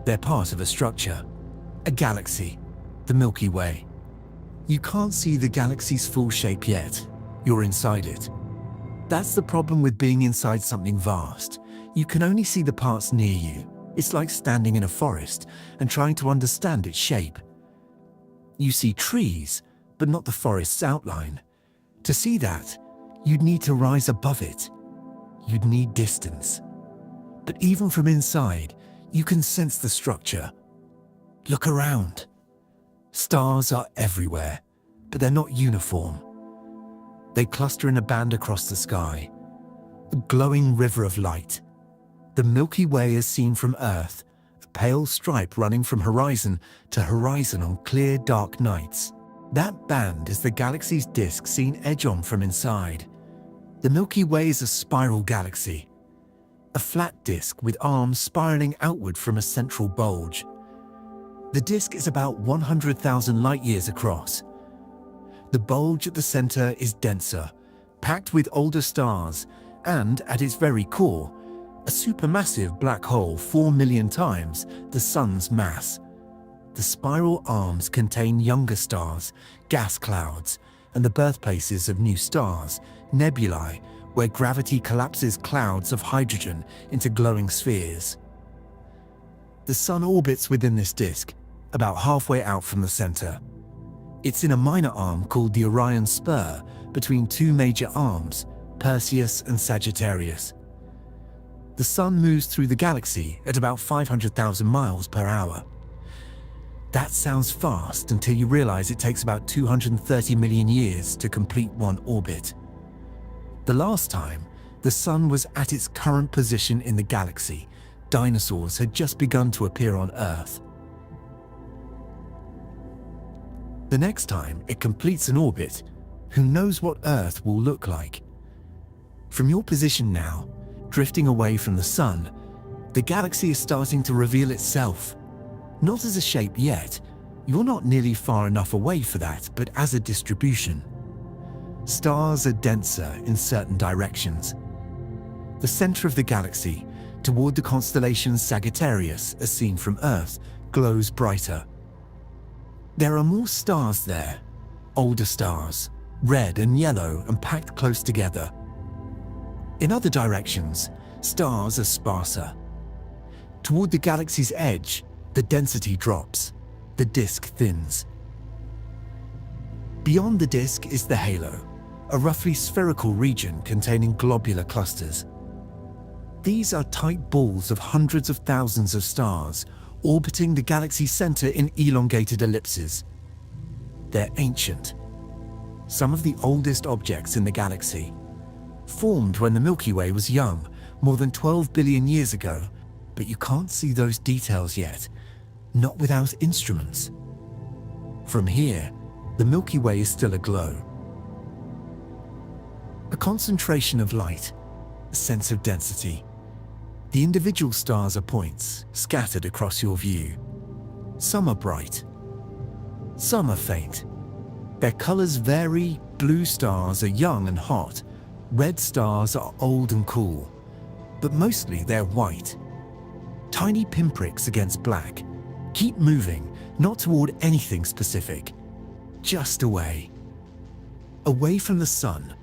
They're part of a structure, a galaxy, the Milky Way. You can't see the galaxy's full shape yet. You're inside it. That's the problem with being inside something vast. You can only see the parts near you. It's like standing in a forest and trying to understand its shape. You see trees, but not the forest's outline. To see that, you'd need to rise above it. You'd need distance. But even from inside, you can sense the structure. Look around. Stars are everywhere, but they're not uniform. They cluster in a band across the sky, a glowing river of light. The Milky Way is seen from Earth, a pale stripe running from horizon to horizon on clear, dark nights. That band is the galaxy's disk seen edge-on from inside. The Milky Way is a spiral galaxy, a flat disk with arms spiraling outward from a central bulge. The disk is about 100,000 light-years across. The bulge at the center is denser, packed with older stars, and at its very core, a supermassive black hole 4 million times the Sun's mass. The spiral arms contain younger stars, gas clouds, and the birthplaces of new stars, nebulae, where gravity collapses clouds of hydrogen into glowing spheres. The Sun orbits within this disk, about halfway out from the center. It's in a minor arm called the Orion Spur between two major arms, Perseus and Sagittarius. The Sun moves through the galaxy at about 500,000 miles per hour. That sounds fast until you realize it takes about 230 million years to complete one orbit. The last time the Sun was at its current position in the galaxy, dinosaurs had just begun to appear on Earth. The next time it completes an orbit, who knows what Earth will look like? From your position now, drifting away from the Sun, the galaxy is starting to reveal itself. Not as a shape yet, you're not nearly far enough away for that, but as a distribution. Stars are denser in certain directions. The center of the galaxy, toward the constellation Sagittarius as seen from Earth, glows brighter. There are more stars there, older stars, red and yellow and packed close together. In other directions, stars are sparser. Toward the galaxy's edge, the density drops, the disk thins. Beyond the disk is the halo, a roughly spherical region containing globular clusters. These are tight balls of hundreds of thousands of stars, orbiting the galaxy's center in elongated ellipses. They're ancient. Some of the oldest objects in the galaxy. Formed when the Milky Way was young, more than 12 billion years ago, but you can't see those details yet, not without instruments. From here, the Milky Way is still aglow. A concentration of light, a sense of density. The individual stars are points, scattered across your view. Some are bright. Some are faint. Their colors vary. Blue stars are young and hot. Red stars are old and cool. But mostly they're white. Tiny pinpricks against black. Keep moving, not toward anything specific. Just away. Away from the sun.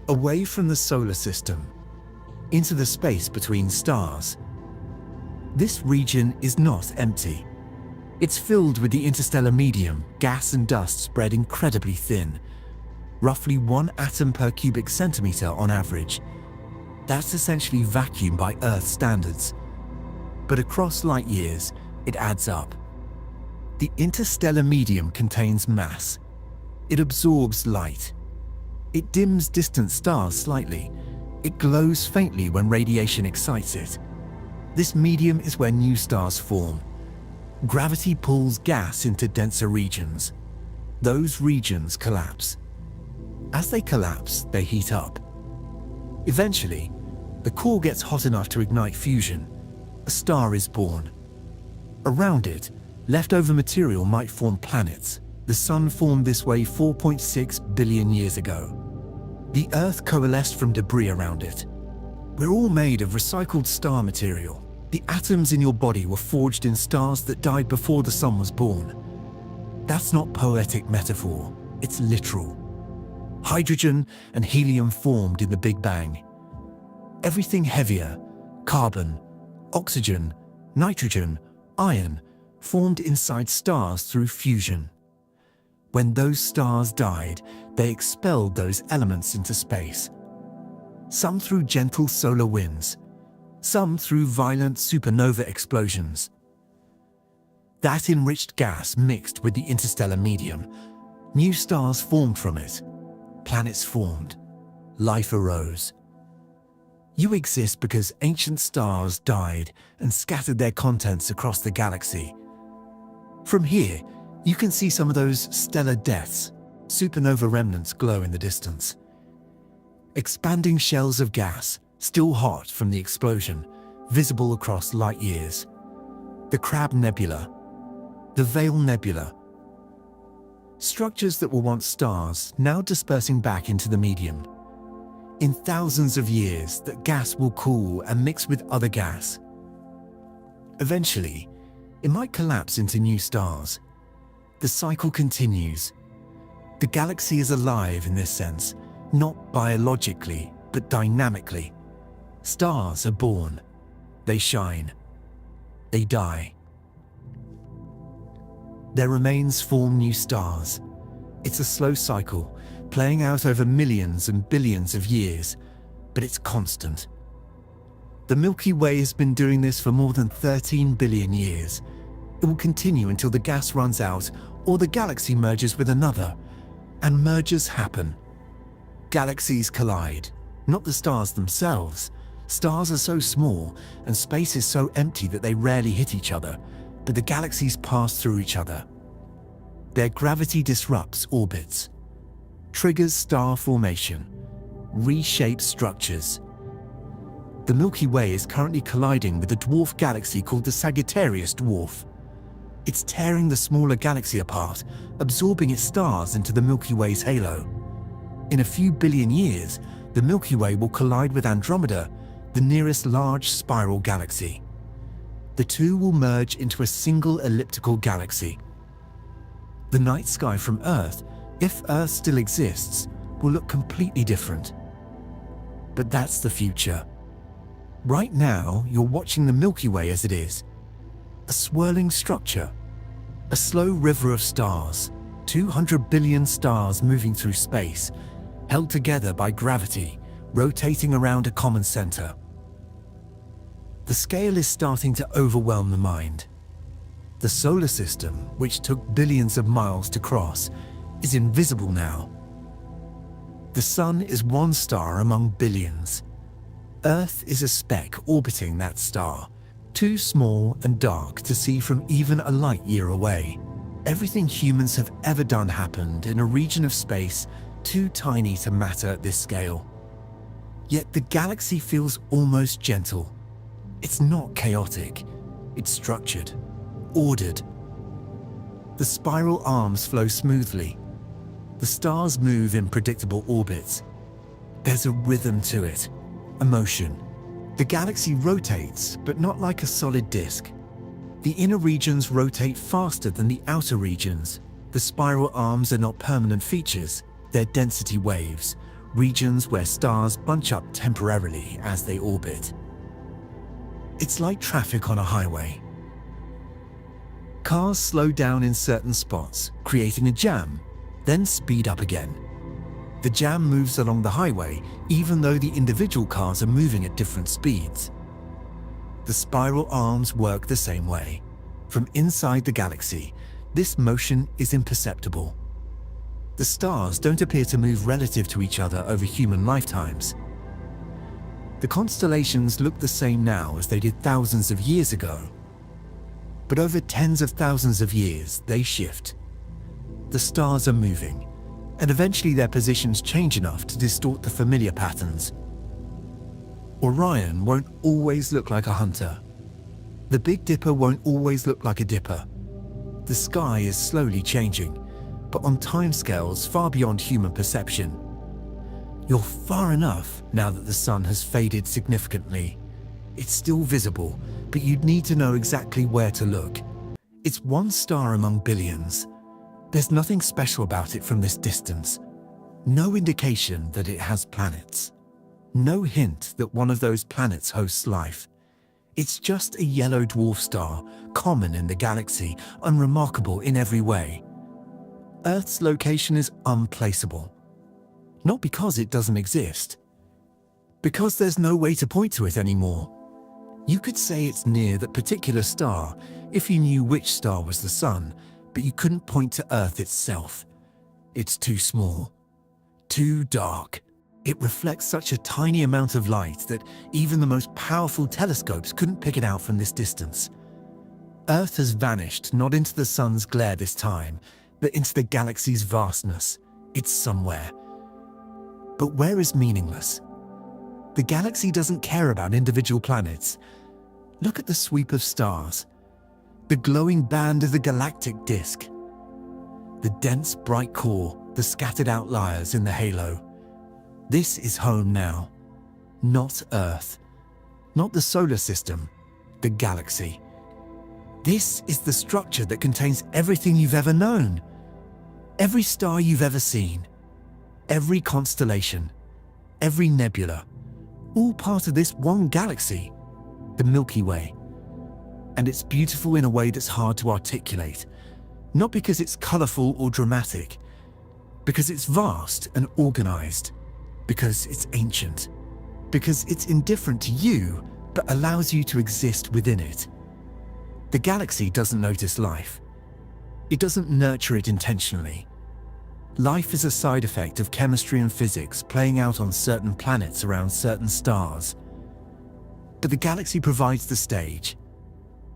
Away from the solar system. Into the space between stars. This region is not empty. It's filled with the interstellar medium, gas and dust spread incredibly thin, roughly 1 atom per cubic centimeter on average. That's essentially vacuum by Earth standards. but across light years, it adds up. The interstellar medium contains mass. It absorbs light. It dims distant stars slightly. It glows faintly when radiation excites it. This medium is where new stars form. Gravity pulls gas into denser regions. Those regions collapse. As they collapse, they heat up. Eventually, the core gets hot enough to ignite fusion. A star is born. Around it, leftover material might form planets. The Sun formed this way 4.6 billion years ago. The Earth coalesced from debris around it. We're all made of recycled star material. The atoms in your body were forged in stars that died before the Sun was born. That's not poetic metaphor, it's literal. Hydrogen and helium formed in the Big Bang. Everything heavier, carbon, oxygen, nitrogen, iron, formed inside stars through fusion. When those stars died, they expelled those elements into space. Some through gentle solar winds, some through violent supernova explosions. That enriched gas mixed with the interstellar medium. New stars formed from it. Planets formed. Life arose. You exist because ancient stars died and scattered their contents across the galaxy. From here, you can see some of those stellar deaths. Supernova remnants glow in the distance. Expanding shells of gas, still hot from the explosion, visible across light years. The Crab Nebula, the Veil Nebula. Structures that were once stars, now dispersing back into the medium. In thousands of years, that gas will cool and mix with other gas. Eventually, it might collapse into new stars. The cycle continues. The galaxy is alive in this sense, not biologically, but dynamically. Stars are born. They shine. They die. Their remains form new stars. It's a slow cycle, playing out over millions and billions of years, but it's constant. The Milky Way has been doing this for more than 13 billion years. It will continue until the gas runs out or the galaxy merges with another. And mergers happen. Galaxies collide, not the stars themselves. Stars are so small and space is so empty that they rarely hit each other, but the galaxies pass through each other. Their gravity disrupts orbits, triggers star formation, reshapes structures. The Milky Way is currently colliding with a dwarf galaxy called the Sagittarius Dwarf. It's tearing the smaller galaxy apart, absorbing its stars into the Milky Way's halo. In a few billion years, the Milky Way will collide with Andromeda, the nearest large spiral galaxy. The two will merge into a single elliptical galaxy. The night sky from Earth, if Earth still exists, will look completely different. But that's the future. Right now, you're watching the Milky Way as it is. A swirling structure, a slow river of stars, 200 billion stars moving through space, held together by gravity, rotating around a common center. The scale is starting to overwhelm the mind. The solar system, which took billions of miles to cross, is invisible now. The Sun is one star among billions. Earth is a speck orbiting that star, too small and dark to see from even a light year away. Everything humans have ever done happened in a region of space too tiny to matter at this scale. Yet the galaxy feels almost gentle. It's not chaotic. It's structured, ordered. The spiral arms flow smoothly. The stars move in predictable orbits. There's a rhythm to it, a motion. The galaxy rotates, but not like a solid disk. The inner regions rotate faster than the outer regions. The spiral arms are not permanent features. They're density waves, regions where stars bunch up temporarily as they orbit. It's like traffic on a highway. Cars slow down in certain spots, creating a jam, then speed up again. The jam moves along the highway, even though the individual cars are moving at different speeds. The spiral arms work the same way. From inside the galaxy, this motion is imperceptible. The stars don't appear to move relative to each other over human lifetimes. The constellations look the same now as they did thousands of years ago. But over tens of thousands of years, they shift. The stars are moving, and eventually their positions change enough to distort the familiar patterns. Orion won't always look like a hunter. The Big Dipper won't always look like a dipper. The sky is slowly changing, but on timescales far beyond human perception. You're far enough now that the sun has faded significantly. It's still visible, but you'd need to know exactly where to look. It's one star among billions. There's nothing special about it from this distance. No indication that it has planets. No hint that one of those planets hosts life. It's just a yellow dwarf star, common in the galaxy, unremarkable in every way. Earth's location is unplaceable. Not because it doesn't exist. Because there's no way to point to it anymore. You could say it's near that particular star if you knew which star was the sun, but you couldn't point to Earth itself. It's too small. Too dark. It reflects such a tiny amount of light that even the most powerful telescopes couldn't pick it out from this distance. Earth has vanished not into the sun's glare this time, but into the galaxy's vastness. It's somewhere. But where is meaningless? The galaxy doesn't care about individual planets. Look at the sweep of stars. The glowing band of the galactic disk. The dense, bright core, the scattered outliers in the halo. This is home now. Not Earth. Not the solar system. The galaxy. This is the structure that contains everything you've ever known. Every star you've ever seen. Every constellation. Every nebula. All part of this one galaxy. The Milky Way. And it's beautiful in a way that's hard to articulate. Not because it's colorful or dramatic. Because it's vast and organized. Because it's ancient. Because it's indifferent to you, but allows you to exist within it. The galaxy doesn't notice life. It doesn't nurture it intentionally. Life is a side effect of chemistry and physics playing out on certain planets around certain stars. But the galaxy provides the stage,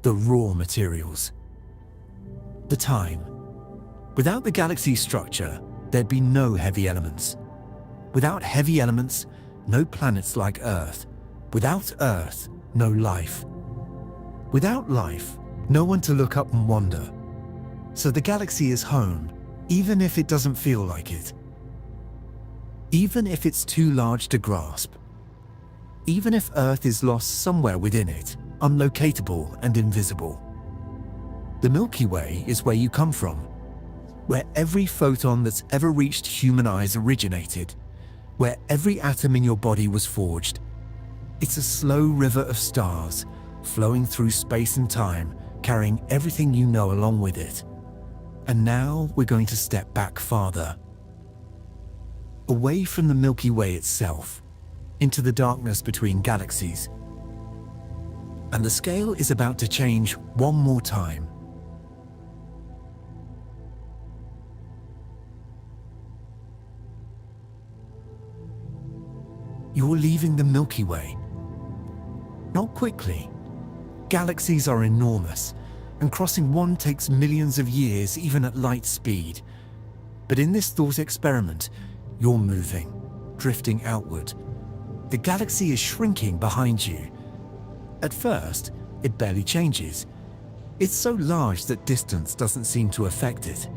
the raw materials, the time. Without the galaxy's structure, there'd be no heavy elements. Without heavy elements, no planets like Earth. Without Earth, no life. Without life, no one to look up and wonder. So the galaxy is home, even if it doesn't feel like it. Even if it's too large to grasp. Even if Earth is lost somewhere within it, unlocatable and invisible. The Milky Way is where you come from, where every photon that's ever reached human eyes originated, where every atom in your body was forged. It's a slow river of stars, flowing through space and time, carrying everything you know along with it. And now we're going to step back farther. Away from the Milky Way itself, into the darkness between galaxies. And the scale is about to change one more time. You're leaving the Milky Way. Not quickly. Galaxies are enormous, and crossing one takes millions of years even at light speed. But in this thought experiment, you're moving, drifting outward. The galaxy is shrinking behind you. At first, it barely changes. It's so large that distance doesn't seem to affect it.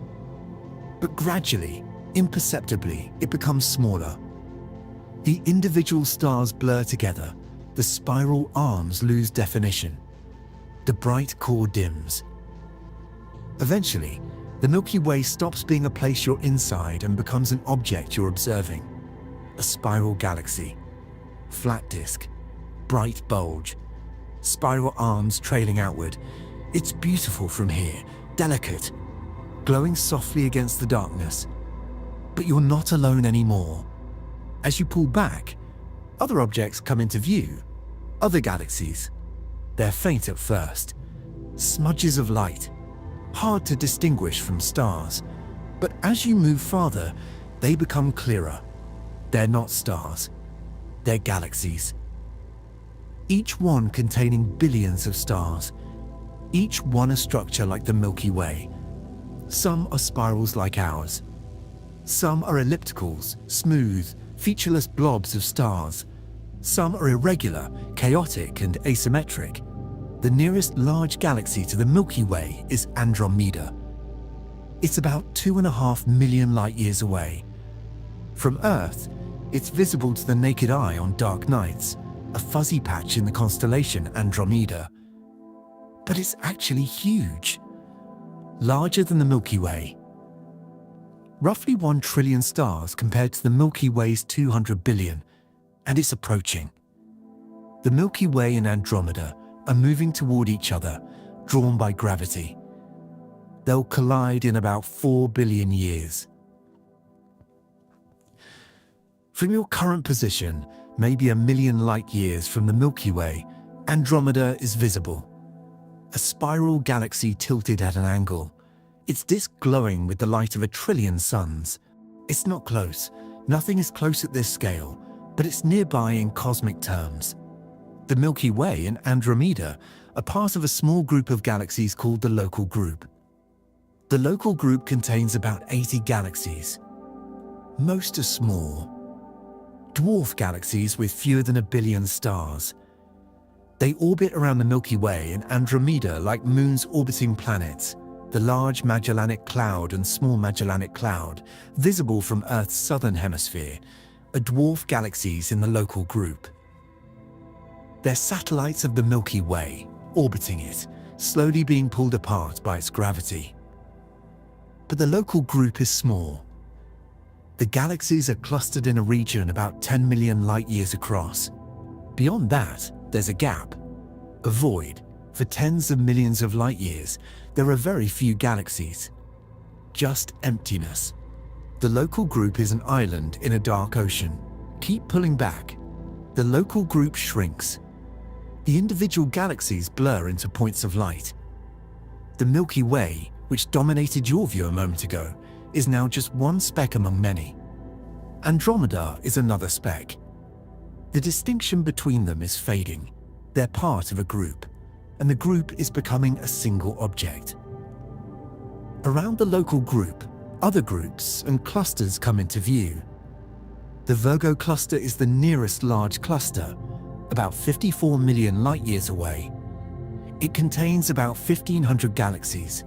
But gradually, imperceptibly, it becomes smaller. The individual stars blur together, the spiral arms lose definition. The bright core dims. Eventually, the Milky Way stops being a place you're inside and becomes an object you're observing. A spiral galaxy. Flat disk. Bright bulge. Spiral arms trailing outward. It's beautiful from here, delicate, glowing softly against the darkness. But you're not alone anymore. As you pull back, other objects come into view, other galaxies. They're faint at first, smudges of light, hard to distinguish from stars. But as you move farther, they become clearer. They're not stars, they're galaxies. Each one containing billions of stars, each one a structure like the Milky Way. Some are spirals like ours. Some are ellipticals, smooth, featureless blobs of stars. Some are irregular, chaotic, and asymmetric. The nearest large galaxy to the Milky Way is Andromeda. It's about 2.5 million light-years away. From Earth, it's visible to the naked eye on dark nights, a fuzzy patch in the constellation Andromeda. But it's actually huge, larger than the Milky Way. Roughly 1 trillion stars compared to the Milky Way's 200 billion, and it's approaching. The Milky Way and Andromeda are moving toward each other, drawn by gravity. They'll collide in about 4 billion years. From your current position, maybe 1 million light-years from the Milky Way, Andromeda is visible. A spiral galaxy tilted at an angle, its disk glowing with the light of 1 trillion suns. It's not close, nothing is close at this scale, but it's nearby in cosmic terms. The Milky Way and Andromeda are part of a small group of galaxies called the Local Group. The Local Group contains about 80 galaxies. Most are small, dwarf galaxies with fewer than 1 billion stars. They orbit around the Milky Way and Andromeda like moons orbiting planets, the Large Magellanic Cloud and Small Magellanic Cloud, visible from Earth's southern hemisphere, are dwarf galaxies in the Local Group. They're satellites of the Milky Way, orbiting it, slowly being pulled apart by its gravity. But the Local Group is small. The galaxies are clustered in a region about 10 million light-years across. Beyond that, there's a gap, a void. For tens of millions of light-years, there are very few galaxies. Just emptiness. The Local Group is an island in a dark ocean. Keep pulling back. The Local Group shrinks. The individual galaxies blur into points of light. The Milky Way, which dominated your view a moment ago, is now just one speck among many. Andromeda is another speck. The distinction between them is fading. They're part of a group, and the group is becoming a single object. Around the Local Group, other groups and clusters come into view. The Virgo cluster is the nearest large cluster, about 54 million light-years away. It contains about 1,500 galaxies.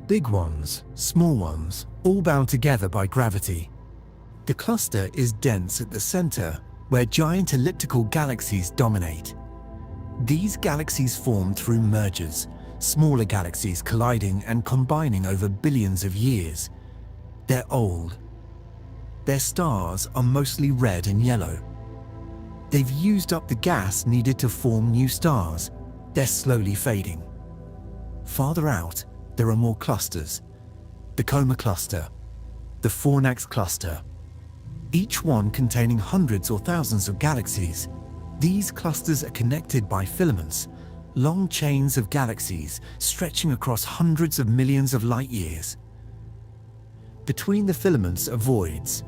Big ones, small ones, all bound together by gravity. The cluster is dense at the center, where giant elliptical galaxies dominate. These galaxies form through mergers, smaller galaxies colliding and combining over billions of years. They're old. Their stars are mostly red and yellow. They've used up the gas needed to form new stars. They're slowly fading. Farther out, there are more clusters. The Coma cluster, the Fornax cluster, each one containing hundreds or thousands of galaxies. These clusters are connected by filaments, long chains of galaxies stretching across hundreds of millions of light-years. Between the filaments are voids,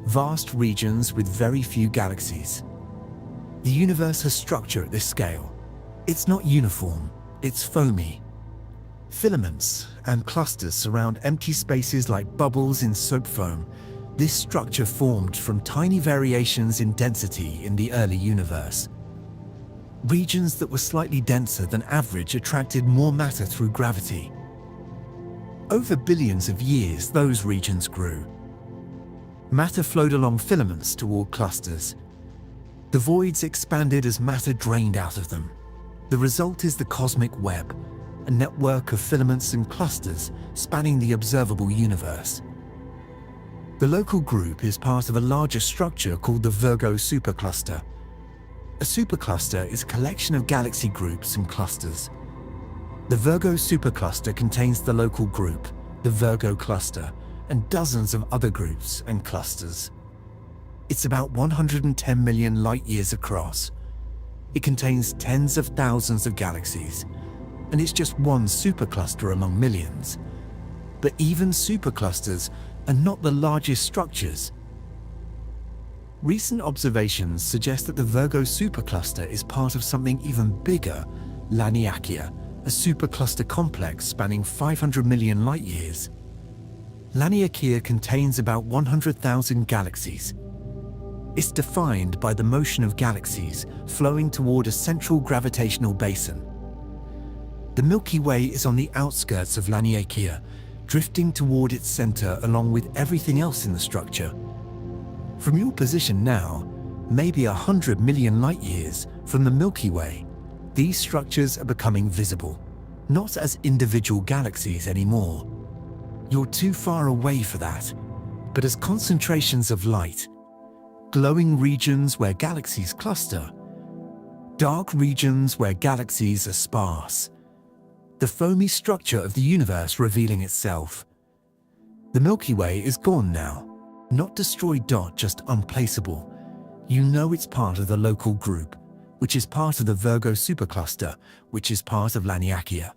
vast regions with very few galaxies. The universe has structure at this scale. It's not uniform, it's foamy. Filaments and clusters surround empty spaces like bubbles in soap foam. This structure formed from tiny variations in density in the early universe. Regions that were slightly denser than average attracted more matter through gravity. Over billions of years, those regions grew. Matter flowed along filaments toward clusters. The voids expanded as matter drained out of them. The result is the cosmic web, a network of filaments and clusters spanning the observable universe. The Local Group is part of a larger structure called the Virgo supercluster. A supercluster is a collection of galaxy groups and clusters. The Virgo supercluster contains the Local Group, the Virgo cluster, and dozens of other groups and clusters. It's about 110 million light-years across. It contains tens of thousands of galaxies, and it's just one supercluster among millions. But even superclusters are not the largest structures. Recent observations suggest that the Virgo supercluster is part of something even bigger, Laniakea, a supercluster complex spanning 500 million light-years. Laniakea contains about 100,000 galaxies. It's defined by the motion of galaxies flowing toward a central gravitational basin. The Milky Way is on the outskirts of Laniakea, drifting toward its center along with everything else in the structure. From your position now, maybe 100 million light-years from the Milky Way, these structures are becoming visible, not as individual galaxies anymore. You're too far away for that, but as concentrations of light, glowing regions where galaxies cluster, dark regions where galaxies are sparse, the foamy structure of the universe revealing itself. The Milky Way is gone now, not destroyed, just unplaceable. You know it's part of the local group, which is part of the Virgo supercluster, which is part of Laniakea.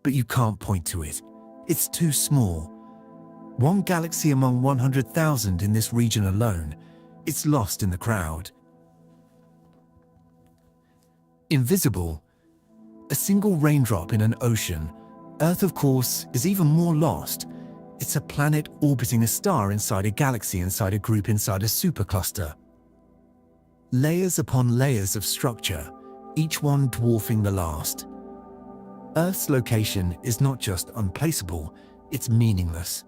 But you can't point to it. It's too small. One galaxy among 100,000 in this region alone. It's lost in the crowd. Invisible. A single raindrop in an ocean. Earth, of course, is even more lost. It's a planet orbiting a star inside a galaxy inside a group inside a supercluster. Layers upon layers of structure, each one dwarfing the last. Earth's location is not just unplaceable, it's meaningless.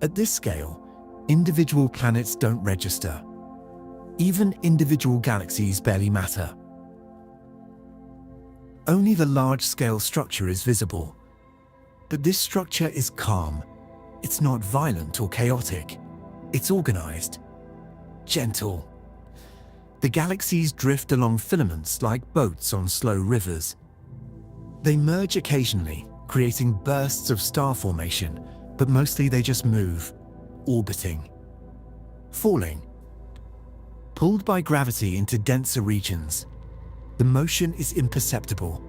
At this scale, individual planets don't register. Even individual galaxies barely matter. Only the large-scale structure is visible. But this structure is calm. It's not violent or chaotic. It's organized, gentle. The galaxies drift along filaments like boats on slow rivers. They merge occasionally, creating bursts of star formation, but mostly they just move, orbiting, falling, pulled by gravity into denser regions. The motion is imperceptible.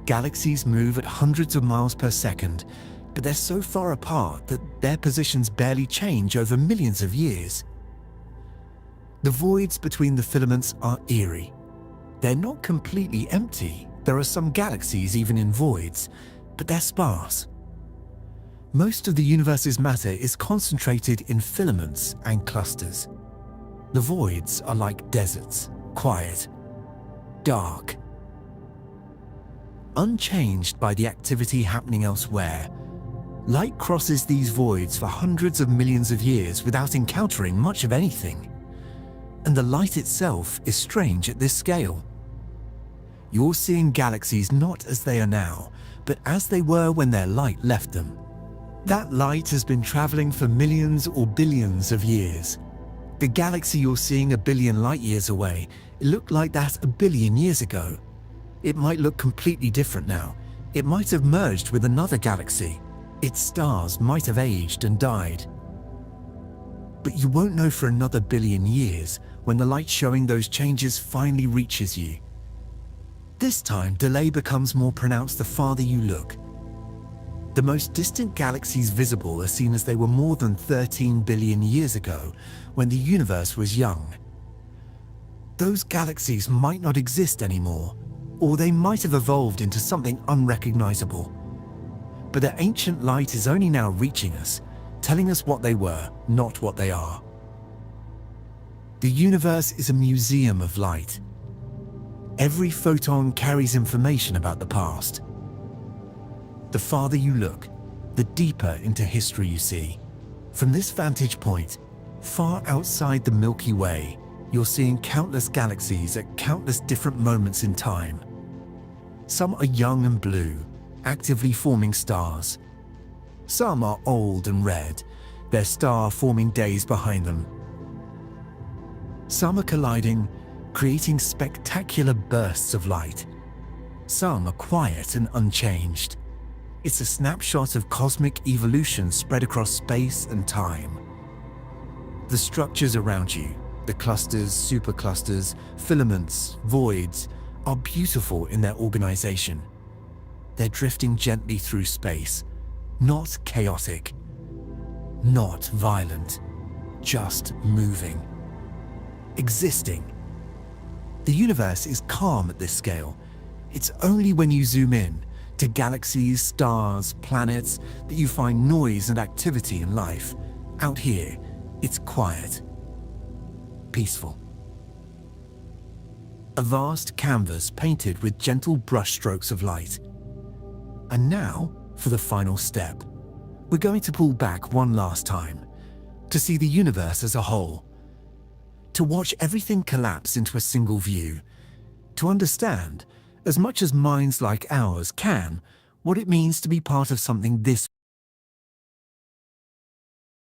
Galaxies move at hundreds of miles per second, but they're so far apart that their positions barely change over millions of years. The voids between the filaments are eerie. They're not completely empty. There are some galaxies even in voids, but they're sparse. Most of the universe's matter is concentrated in filaments and clusters. The voids are like deserts, quiet, dark, unchanged by the activity happening elsewhere. Light crosses these voids for hundreds of millions of years without encountering much of anything. And the light itself is strange at this scale. You're seeing galaxies not as they are now, but as they were when their light left them. That light has been traveling for millions or billions of years. The galaxy you're seeing a billion light years away, it looked like that a billion years ago. It might look completely different now. It might have merged with another galaxy. Its stars might have aged and died. But you won't know for another billion years when the light showing those changes finally reaches you. This time, delay becomes more pronounced the farther you look. The most distant galaxies visible are seen as they were more than 13 billion years ago, when the universe was young. Those galaxies might not exist anymore, or they might have evolved into something unrecognizable. But their ancient light is only now reaching us, telling us what they were, not what they are. The universe is a museum of light. Every photon carries information about the past. The farther you look, the deeper into history you see. From this vantage point, far outside the Milky Way, you're seeing countless galaxies at countless different moments in time. Some are young and blue, actively forming stars. Some are old and red, their star forming days behind them. Some are colliding, creating spectacular bursts of light. Some are quiet and unchanged. It's a snapshot of cosmic evolution spread across space and time. The structures around you, The clusters, superclusters, filaments, voids are beautiful in their organization. They're drifting gently through space, not chaotic, not violent, just moving, existing. The universe is calm at this scale. It's only when you zoom in to galaxies, stars, planets that you find noise and activity in life. Out here, it's quiet, peaceful. A vast canvas painted with gentle brushstrokes of light. And now, for the final step. We're going to pull back one last time, to see the universe as a whole, to watch everything collapse into a single view, to understand, as much as minds like ours can, what it means to be part of something this